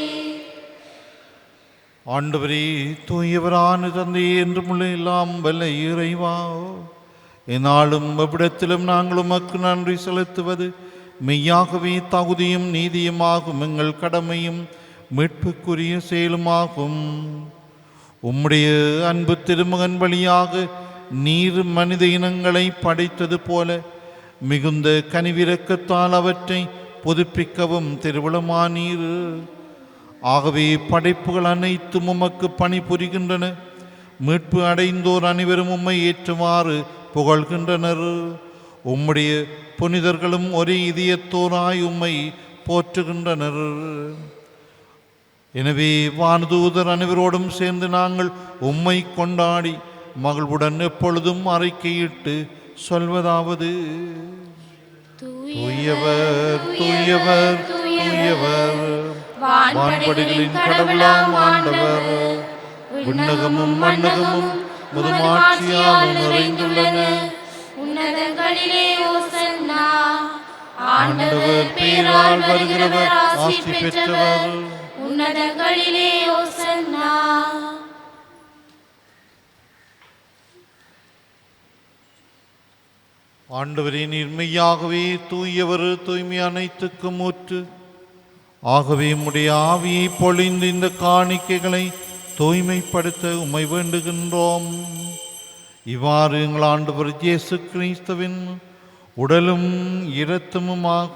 ஆண்டவரே, தூயவரான தந்தையே, என்றுமுள்ள எல்லாம் வல்ல இறைவா, என்னாலும் எவ்விடத்திலும் நாங்கள் உமக்கு நன்றி செலுத்துவது மெய்யாகவே தகுதியும் நீதியுமாகும், எங்கள் கடமையும் மீட்புக்குரிய செயலுமாகும். உம்முடைய அன்பு திருமகன் வழியாக நீர் மனித இனங்களை படைத்தது போல மிகுந்த கனிவிரக்கத்தால் அவற்றை புதுப்பிக்கவும் திருவிழமானீர். ஆகவே படைப்புகள் அனைத்தும் உமக்கு பணி புரிகின்றன. மீட்பு அடைந்தோர் அனைவரும் உம்மை ஏற்றுமாறு புகழ்கின்றனர். உம்முடைய புனிதர்களும் ஒரே இதயத்தோராய் உம்மை போற்றுகின்றனர். எனவே வானதூதர் அனைவரோடும் சேர்ந்து நாங்கள் உம்மை கொண்டாடி மகிழ்வுடன் எப்பொழுதும் அறிக்கையிட்டு சொல்வதாவது: தூயவர் தூயவர் தூயவர், வான்படைகளின் கடவுளாம் ஆண்டவர், விண்ணகமும் மண்ணகமும் முதுமாட்சியால் நிறைந்துள்ளன. உன்னதங்களிலே ஓசன்னா. ஆண்டவர் பேரால் வருகிறவர் ஆசி பெற்றவர். உன்னதங்களிலே ஓசன்னா. ஆண்டவரே, நீர் மெய்யாகவே தூயவர், தூய்மை அனைத்துக்கும் ஊற்று. ஆகவே உம்முடைய ஆவியை பொழிந்து இந்த காணிக்கைகளை தூய்மைப்படுத்த உம்மை வேண்டுகின்றோம். இவ்வாறு எங்கள் ஆண்டவர் இயேசு கிறிஸ்துவின் உடலும் இரத்தமுமாக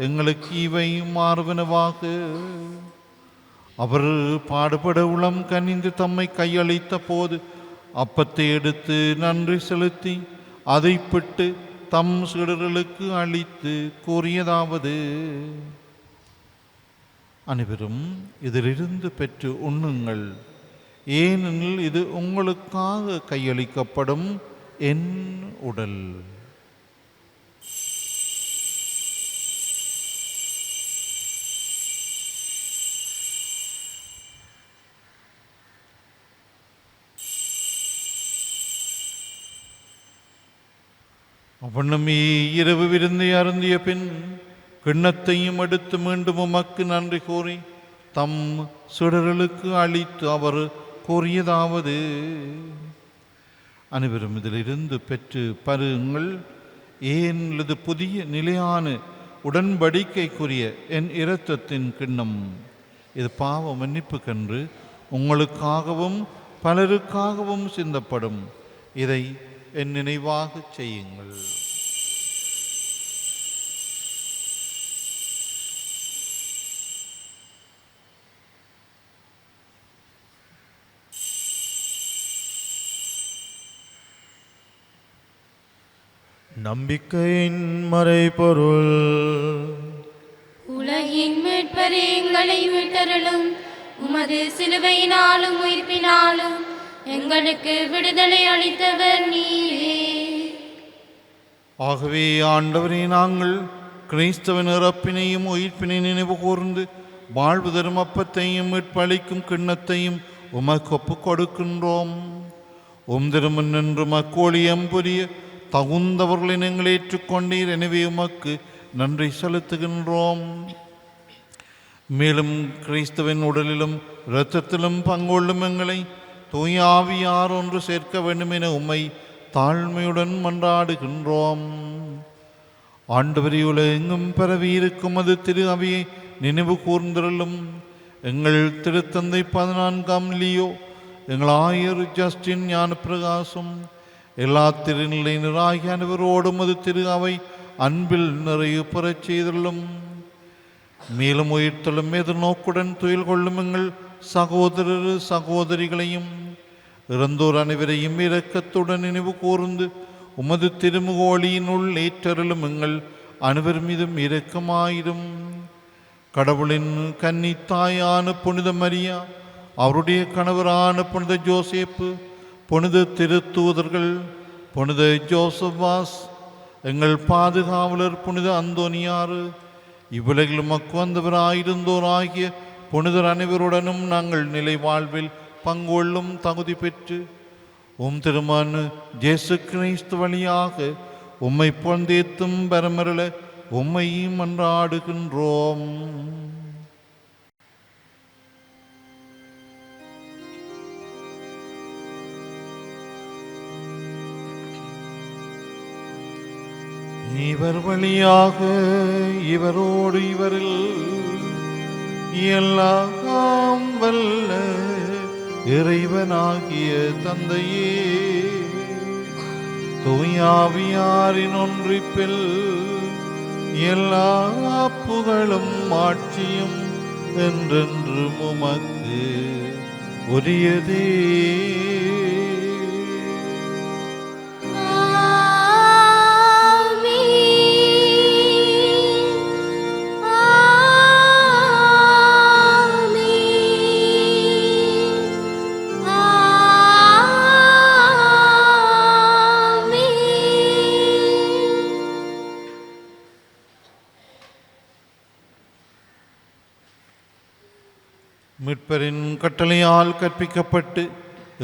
எங்களுக்கு இவை மாறுவனவாக. அவர் பாடுபட உளம் கனிந்து தம்மை கையளித்த போது அப்பத்தை எடுத்து நன்றி செலுத்தி அதை பிட்டு தம் சீடர்களுக்கு அளித்து கூறியதாவது: அனைவரும் இதிலிருந்து பெற்று உண்ணுங்கள், ஏனெனில் இது உங்களுக்காக கையளிக்கப்படும் என் உடல். அவனுமே இரவு விருந்தை அருந்திய பின் கிண்ணத்தையும் எடுத்து மீண்டும் உமக்கு நன்றி கூறி தம் சீடர்களுக்கு அளித்து அவர் கூறியதாவது: அனைவரும் இதிலிருந்து பெற்று பருங்கள், ஏன் இது புதிய நிலையான உடன்படிக்கைக்குரிய என் இரத்தத்தின் கிண்ணம். இது பாவ மன்னிப்புக்கென்று உங்களுக்காகவும் பலருக்காகவும் சிந்தப்படும். இதை என் நினைவாக செய்யுங்கள். நம்பிக்கையின் மறைபொருள். உலகின் மீட்பரே, எங்களை மீட்டருளும். உமது சிலுவையினாலும் உயிர்ப்பினாலும் எங்களுக்கு விடுதலை அளித்தவர் நீரே. ஆகவே ஆண்டவரே, நாங்கள் கிறிஸ்தவன் இறப்பினையும் உயிர்ப்பினை நினைவு கூர்ந்து வாழ்வு தரும் அப்பத்தையும் மீட்பளிக்கும் கிண்ணத்தையும் உமக்கு ஒப்புக் கொடுக்கின்றோம். திருமன் என்று மக்கோழியம் புரிய தகுந்தவர்களை நீங்கள் ஏற்றுக்கொண்டீர். எனவே உமக்கு நன்றி செலுத்துகின்றோம். மேலும் கிறிஸ்துவின் உடலிலும் இரத்தத்திலும் பங்கொள்ளும் எங்களை தூய ஆவியார் ஒன்று சேர்க்க வேண்டும் என உம்மை தாழ்மையுடன் மன்றாடுகின்றோம். ஆண்டவரே, உலகெங்கும் பரவியிருக்கும் அது திரு அவையை நினைவு கூர்ந்திருளும். எங்கள் திருத்தந்தை 14ஆம் லியோ, எங்கள் ஆயர் ஜஸ்டின் ஞான பிரகாசம், எல்லா திருநிலையினராகிய அனைவரோடும் அது திரு அவை அன்பில் நிறைவு பெறச் செய்துள்ளும். மேலும் உயிர்த்தலும் எதிர்நோக்குடன் துயில் கொள்ளும் எங்கள் சகோதரர் சகோதரிகளையும் இறந்தோர் அனைவரையும் இரக்கத்துடன் நினைவு கூர்ந்து உமது திருமுகோளியினுள் ஏற்றருளும் எங்கள் அனைவர் மீதும் இரக்கமாயிரும். கடவுளின் கன்னித்தாயான புனித மரியா, அவருடைய கணவரான புனித ஜோசேப்பு, புனித திருத்தூதர்கள், புனித ஜோசபாஸ், எங்கள் பாதுகாவலர் புனித அந்தோனியாறு, இவ்வுலகில் உமக்கு வந்தவராயிருந்தோராகிய புனிதர் அனைவருடனும் நாங்கள் நிலை வாழ்வில் பங்கொள்ளும் தகுதி பெற்று உம் திருமகன் இயேசு கிறிஸ்து வழியாக உம்மை பொந்தேத்தும் பரமருள உம்மை மன்றாடுகின்றோம். இவர் வழியாக இவரோடு இவரில் எல்லாம் வல்ல இறைவனாகிய தந்தையே, தூயாவியாரின் ஒன்றிப்பில் எல்லா புகழும் ஆட்சியும் என்றென்றும் உமக்கு உரியதே. மீட்பரின் கட்டளையால் கற்பிக்கப்பட்டு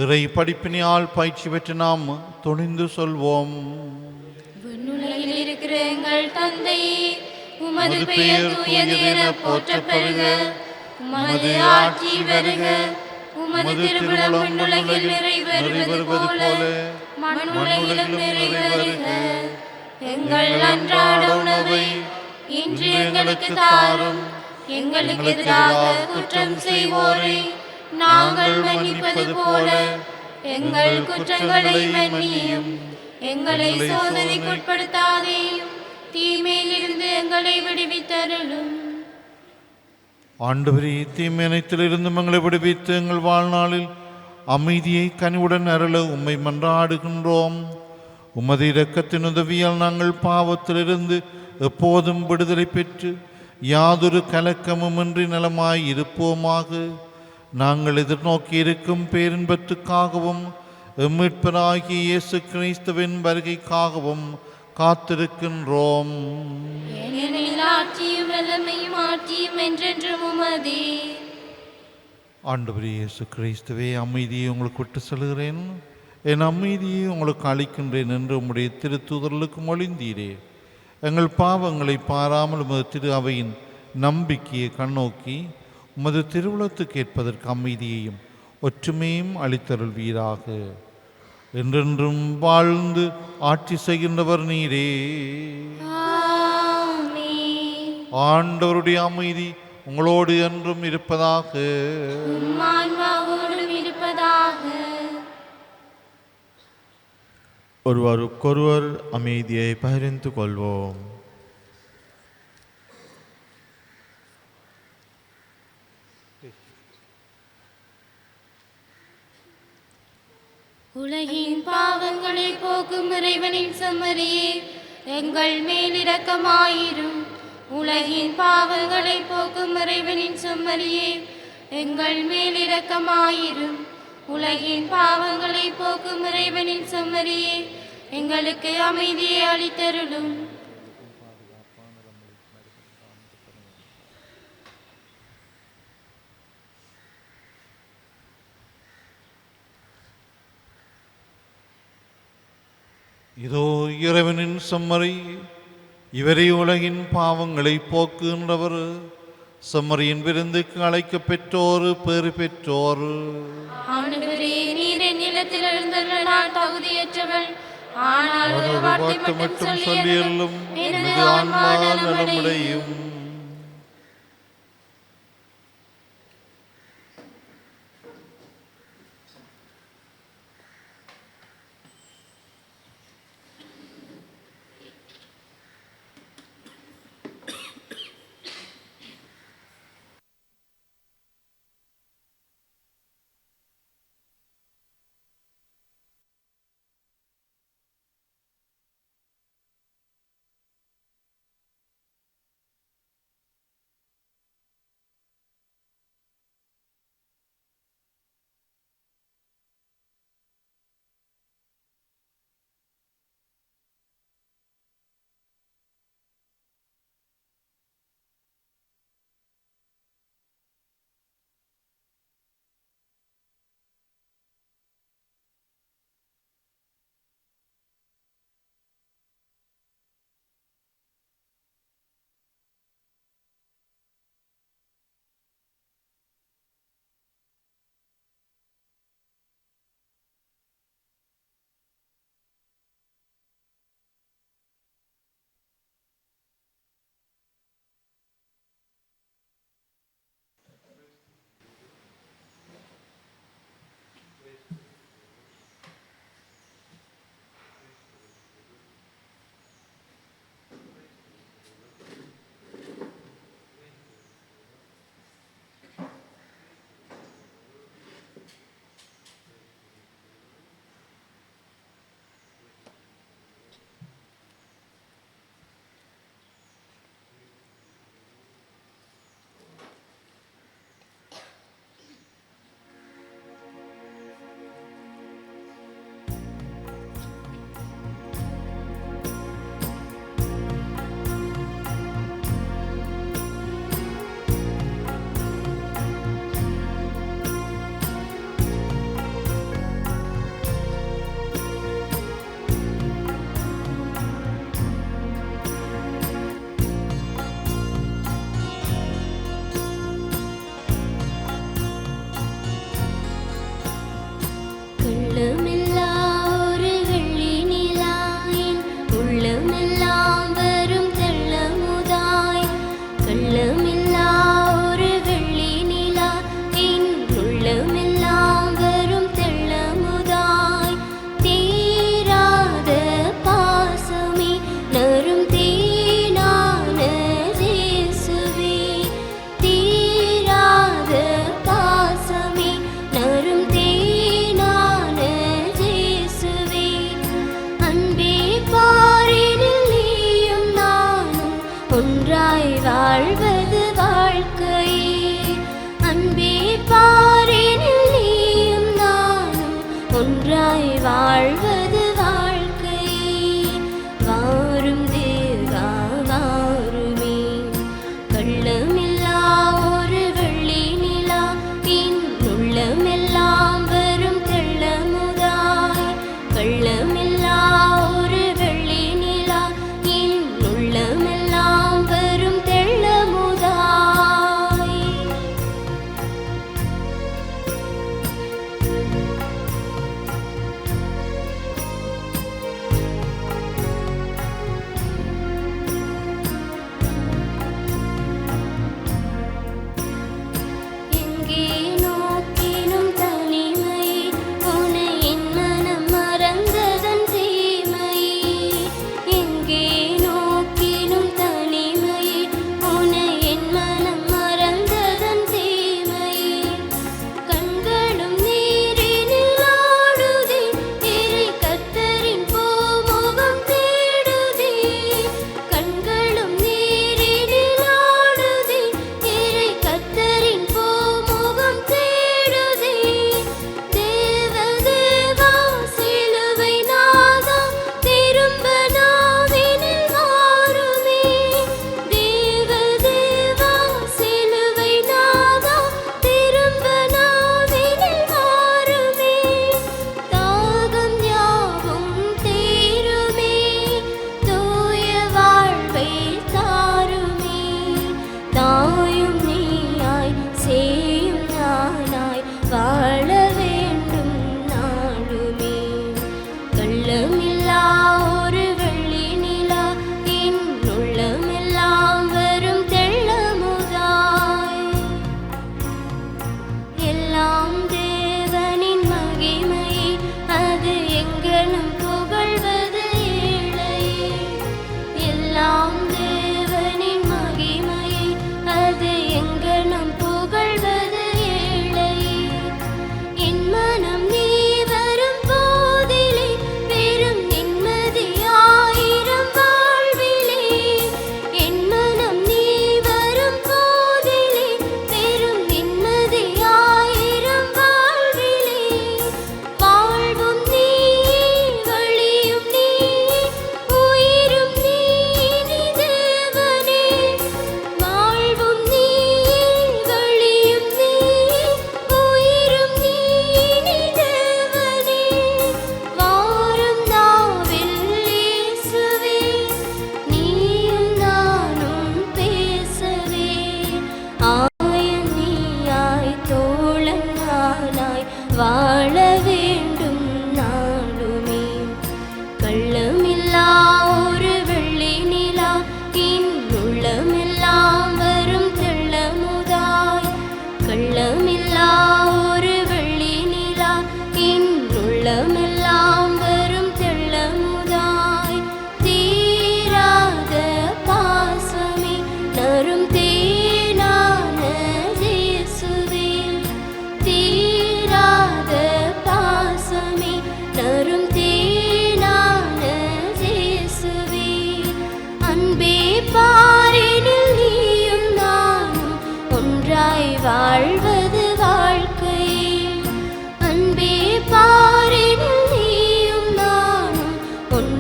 இறை படிப்பினையால் பயிற்சி பெற்று நாம் துணிந்து சொல்வோம். விண்ணுலகில் இருக்கிற எங்கள் தந்தையே, உமது பெயர் தூயது என போற்றப் பெறுக. உமது ஆட்சி வருக. உமது திருவுளம் விண்ணுலகில் நிறைவேறுவது போல மண்ணுலகிலும் நிறைவேறுக. எங்கள் அன்றாட உணவை இன்று எங்களுக்கு தாரும். எங்களுக்கு எதிராக குற்றம் செய்வோரை நாங்கள் மன்னிப்பது போல எங்கள் குற்றங்களை மன்னியும். எங்களை சோதனைக்குட்படுத்தாதேயும், தீமையிலிருந்து எங்களை விடுவித்தருளும். ஆண்டவரே, தீமை அனைத்திலிருந்து எங்களை விடுவித்து எங்கள் வாழ்நாளில் அமைதியை கனிவுடன் அருள உம்மை மன்றாடுகின்றோம். உமது இரக்கத்தின் உதவியால் நாங்கள் பாவத்திலிருந்து எப்போதும் விடுதலை பெற்று யாதொரு கலக்கமுமின்றி நலமாய் இருப்போமாக. நாங்கள் எதிர்நோக்கி இருக்கும் பேரின்பத்துக்காகவும் மீட்பராகிய இயேசு கிறிஸ்துவின் வருகைக்காகவும் காத்திருக்கின்றோம். ஆண்டவரே இயேசு கிறிஸ்துவே, அமைதியை உங்களுக்கு விட்டு செல்கிறேன், என் அமைதியை உங்களுக்கு அளிக்கின்றேன் என்று உம்முடைய திருத்தூதர்களுக்கு மொழிந்தீரே. எங்கள் பாவங்களை பாராமல் உமது திரு அவையின் நம்பிக்கையை கண்ணோக்கி உமது திருவுளத்துக்கு ஏற்பதற்கு அமைதியையும் ஒற்றுமையும் அளித்தருள்வீராக. என்றென்றும் வாழ்ந்து ஆட்சி செய்கின்றவர் நீரே. ஆண்டவருடைய அமைதி உங்களோடு என்றும் இருப்பதாக. ஒருவருக்கொருவர் அமைதியை பகிர்ந்து கொள்வோம். உலகின் பாவங்களை போக்கும் இறைவனின் செம்மறியே, எங்கள் மேல் இரக்கமாயிரும். உலகின் பாவங்களை போக்கும் இறைவனின் செம்மறியே, எங்கள் மேல் இரக்கமாயிரும். உலகின் பாவங்களை போக்கும் இறைவனின் செம்மறியே, எங்களுக்கு அமைதியை அளித்தருளும். இதோ இறைவனின் செம்மறி, இவரே உலகின் பாவங்களை போக்குகின்றவர். செம்மறியின் விருந்துக்கு அழைக்க பெற்றோர் பேறு பெற்றோர். ஆண்டவரே, நீர் என் நிலத்தில் எழுந்தருள நான் தகுதியற்றவள். ஆனால் ஒரு ஒரு வார்த்தை வார்த்தை மட்டும் மட்டும் சொல்லியல்லும் சொல்லியல்லும் எனது எனது ஆன்மா ஆன்மா நலமடையும். நலமடையும்.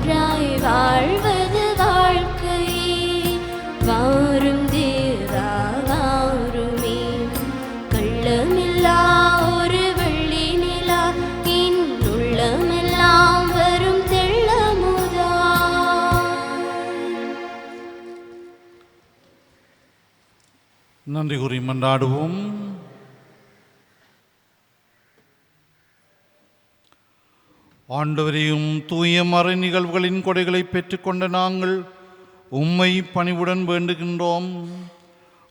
ஒன்றாய் வாழ்வது வாழ்க்கையே. வாரும் தேவா வாருமே, கள்ளமில்லா ஒரு வெள்ளி நிலா, என் உள்ளமெல்லாம் வரும் தெள்ளமுதா. நன்றி கூறி மன்றாடுவோம். ஆண்டவரையும் தூய மறை நிகழ்வுகளின் கொடைகளை பெற்றுக்கொண்ட நாங்கள் உம்மை பணிவுடன் வேண்டுகின்றோம்.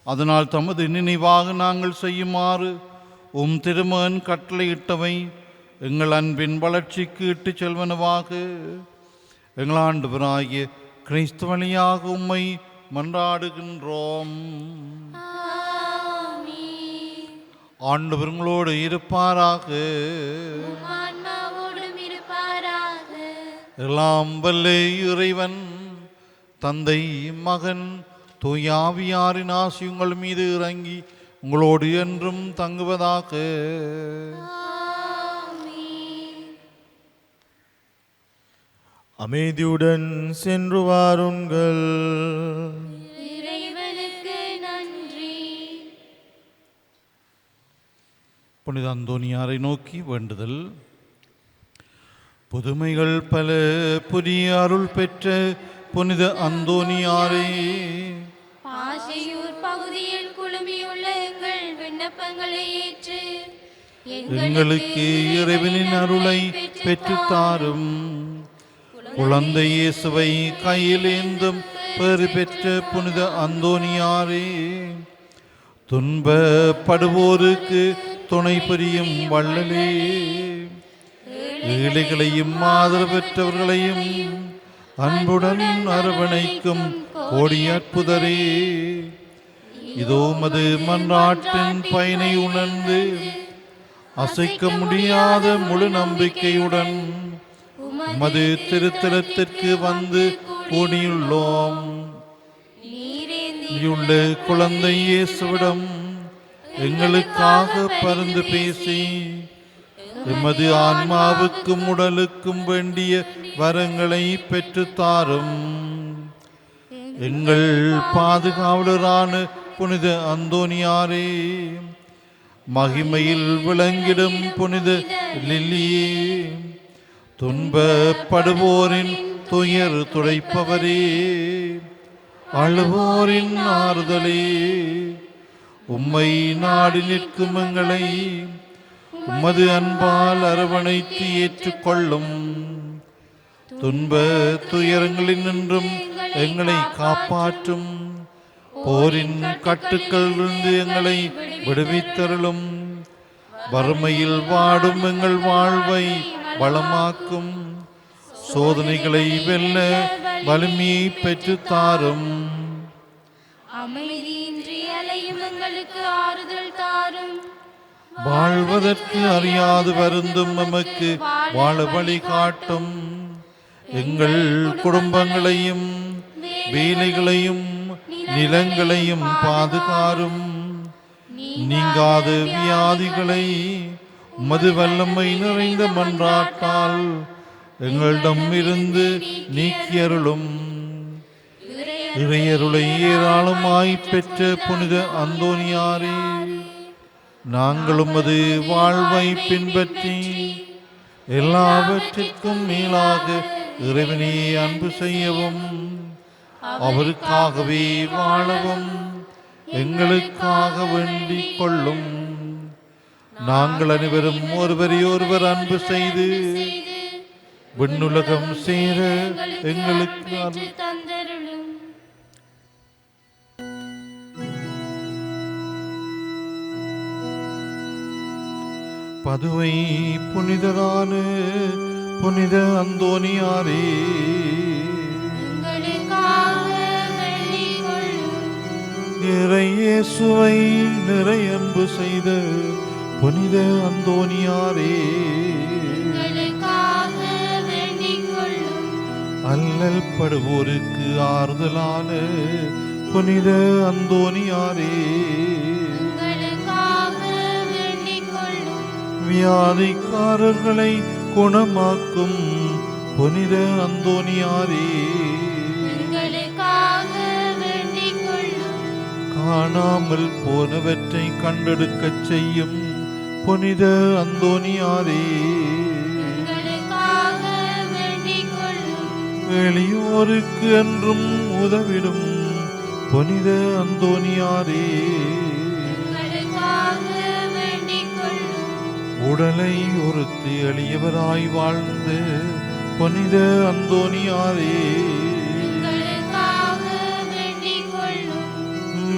அதனால் தமது நினைவாக நாங்கள் செய்யுமாறு உம் திருமகன் கட்டளையிட்டவை எங்கள் அன்பின் வளர்ச்சிக்கு இட்டுச் செல்வனவாக எங்கள் ஆண்டவராகிய கிறிஸ்து வழியாக உம்மை மன்றாடுகின்றோம். ஆண்டவர் உங்களோடு இருப்பாராக. ஆன்மாவோடும் இருப்பாராக. எல்லாம் வல்ல இறைவன் தந்தை மகன் தூயாவியாரின் ஆசி உங்கள் மீது இறங்கி உங்களோடு என்றும் தங்குவதாக. அமைதியுடன் சென்று வாருங்கள். இறைவனுக்கு நன்றி. புனித அந்தோனியாரை நோக்கி வேண்டுதல். புதுமைகள் பல புதிய அருள் பெற்ற புனித அந்தோனியாரே, பாசையூர் பகுதியில் குழுமியுள்ள எங்கள் விண்ணப்பங்களை ஏற்று எங்களுக்கு இறைவனின் அருளை பெற்றுத்தாரும். குழந்தை இயேசுவை கையில் ஏந்தும் பெறு பெற்ற புனித அந்தோனியாரே, துன்பப்படுவோருக்கு துணை புரியும் வள்ளலே, ஏழைகளையும் ஆதரவற்றவர்களையும் அன்புடன் அரவணைக்கும் கோடி அற்புதரே, இதோ மது மன்றாட்டின் பயனை உணர்ந்து அசைக்க முடியாத முழு நம்பிக்கையுடன் மது திருத்தலத்திற்கு வந்து கூடியுள்ளோம். உள்ள குழந்தை இயேசுவிடம் எங்களுக்காக பரிந்து பேசி எமது ஆன்மாவுக்கும் உடலுக்கும் வேண்டிய வரங்களை பெற்றுத்தாரும். எங்கள் பாதுகாவலரான புனித அந்தோனியாரே, மகிமையில் விளங்கிடும் புனித லில்லியே, துன்பப்படுவோரின் துயர் துடைப்பவரே, அழுவோரின் ஆறுதலே, உம்மை நாடி நிற்கும் எங்களை உமது அன்பால் அரவணைத்து ஏற்றுக்கொள்ளும். துன்ப துயரங்களினின்றும் எங்களை காப்பாற்றும். போரின் கட்டுக்களிலிருந்து எங்களை விடுவித்தருளும். வறுமையில் வாடும் எங்கள் வாழ்வை வளமாக்கும். சோதனைகளை வெல்ல வலிமையை பெற்றுத்தாரும். அமைதியின்றி அலையும் எங்களுக்கு ஆறுதல் தாரும். வாழ்வதற்கு அறியாது வருந்தும் நமக்கு வாழ வழி காட்டும். எங்கள் குடும்பங்களையும் வேலைகளையும் நிலங்களையும் பாதுகாரும். நீங்காத வியாதிகளை உமது வல்லமை நிறைந்த மன்றாட்டால் எங்களிடம் இருந்து நீக்கியருளும். இறையருளை ஏராளமாய் பெற்ற புனித அந்தோனியாரே, நாங்களும் அது வாழ்வை பின்பற்றி எல்லாவற்றிற்கும் மேலாக இறைவனை அன்பு செய்யவும் அவருக்காகவே வாழவும் எங்களுக்காக வேண்டிக் கொள்ளும். நாங்கள் அனைவரும் ஒருவரையொருவர் அன்பு செய்து விண்ணுலகம் சேர எங்களுக்கு அருள் தந்தருளும். பதுவை புனிதரான புனித அந்தோனியாரே, எங்களுக்காக வேண்டிக் கொள்ளும். இறையேசுவை நிறை அன்பு செய்த புனித அந்தோனியாரே, எங்களுக்காக வேண்டிக் கொள்ளும். அல்லல் படுவோருக்கு ஆறுதலான புனித அந்தோனியாரே, எங்களுக்காக வேண்டிக் கொள்ளும். வியாதிக்காரர்களை குணமாக்கும் புனித அந்தோனியாரே, எங்களுக்காக வேண்டிக் கொள்ளும். காணாமல் போனவற்றை கண்டெடுக்கச் செய்யும் புனித அந்தோனியாரே, எங்களுக்காக வேண்டிக் கொள்ளும். எளியோருக்கு என்றும் உதவிடும் புனித அந்தோனியாரே, எங்களுக்காக வேண்டிக் கொள்ளும். உடலை ஒருத்தி எளியவராய் வாழ்ந்து புனித அந்தோனியாரே, எங்களுக்காக வேண்டிக் கொள்ளும்.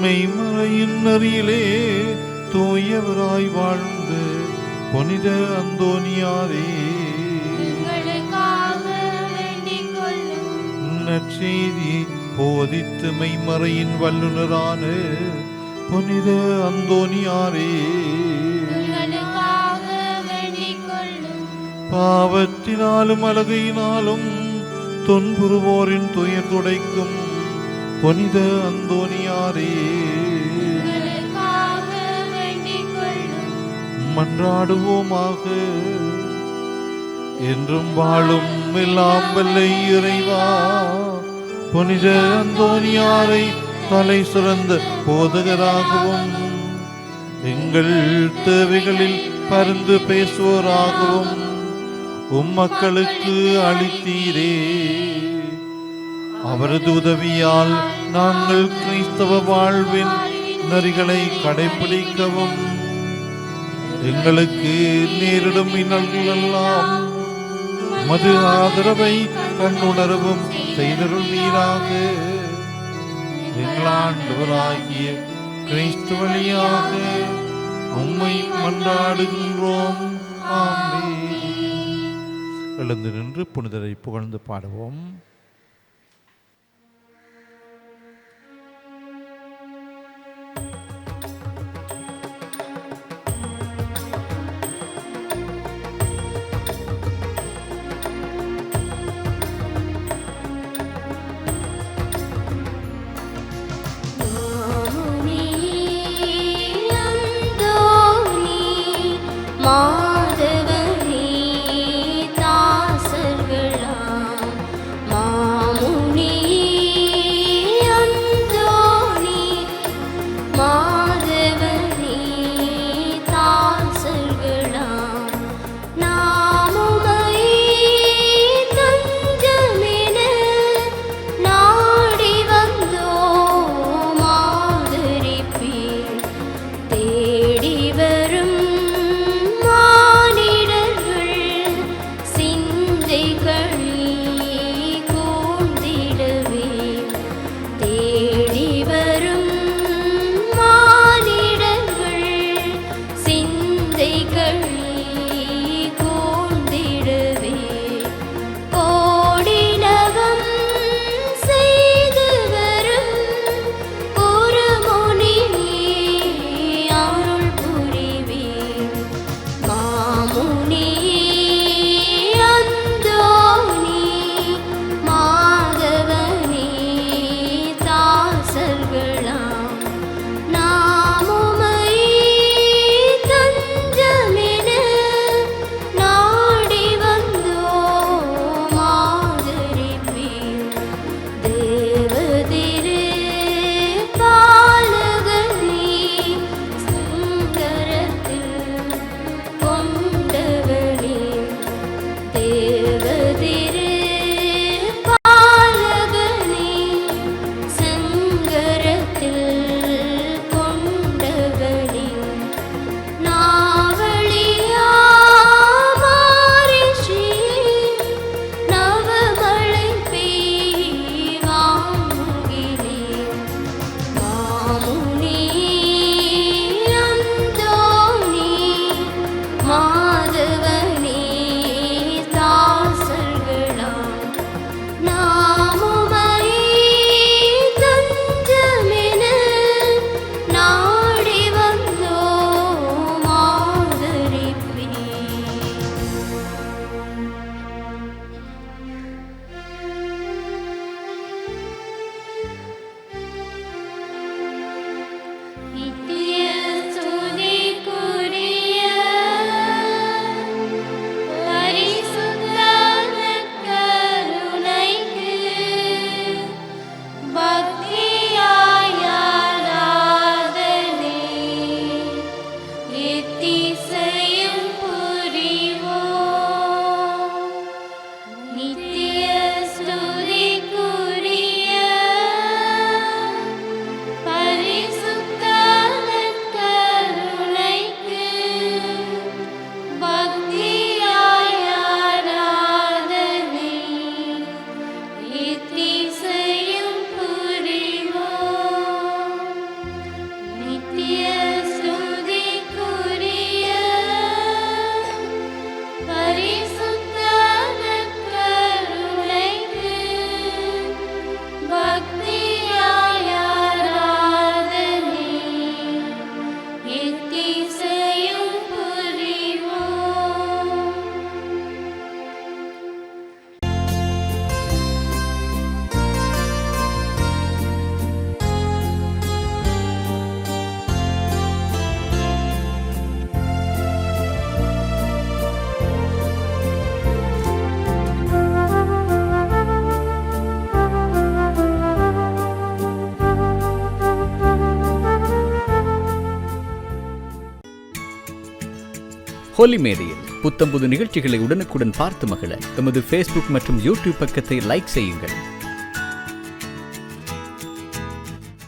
மெய்மறையின் நெறியிலே தூயவராய் வாழ்ந்து புனித அந்தோனியாரே, எங்களுக்காக வேண்டிக் கொள்ளும். நற்செய்தி போதித்து மெய்மறையின் வல்லுனரான புனித அந்தோனியாரே, எங்களுக்காக வேண்டிக் கொள்ளும். பாவத்தினாலும் அழகையினாலும் துன்புறுவோரின் துயர் துடைக்கும் புனித அந்தோனியாரே, எங்களுக்காக வேண்டிக் கொள்ளும். மன்றாடுவோமாக. என்றும் வாழும் எல்லாம் வல்ல இறைவா, புனித அந்தோனியாரை தலை சிறந்த போதகராகவும் எங்கள் தேவைகளில் பரிந்து பேசுவோராகவும் உம்மக்களுக்கு அளித்தீரே. அவரது உதவியால் நாங்கள் கிறிஸ்தவ வாழ்வின் நெறிகளை கடைபிடிக்கவும் எங்களுக்கு நேரிடும் இன்னல்களெல்லாம் மது ஆதரவை கண்ணுணரவும் செய்தருள்வீராக. எங்கள் ஆண்டவராகிய கிறிஸ்து வழியாக உம்மை மன்றாடுகின்றோம். ஆமென். எழுந்து நின்று புனிதரை புகழ்ந்து பாடுவோம். மாதவரே தாசர்களாம் ஹோலி மேடையில் புத்தம்புது நிகழ்ச்சிகளை உடனுக்குடன் பார்த்து மகிழ எமது ஃபேஸ்புக் மற்றும் யூடியூப் பக்கத்தை லைக் செய்யுங்கள்.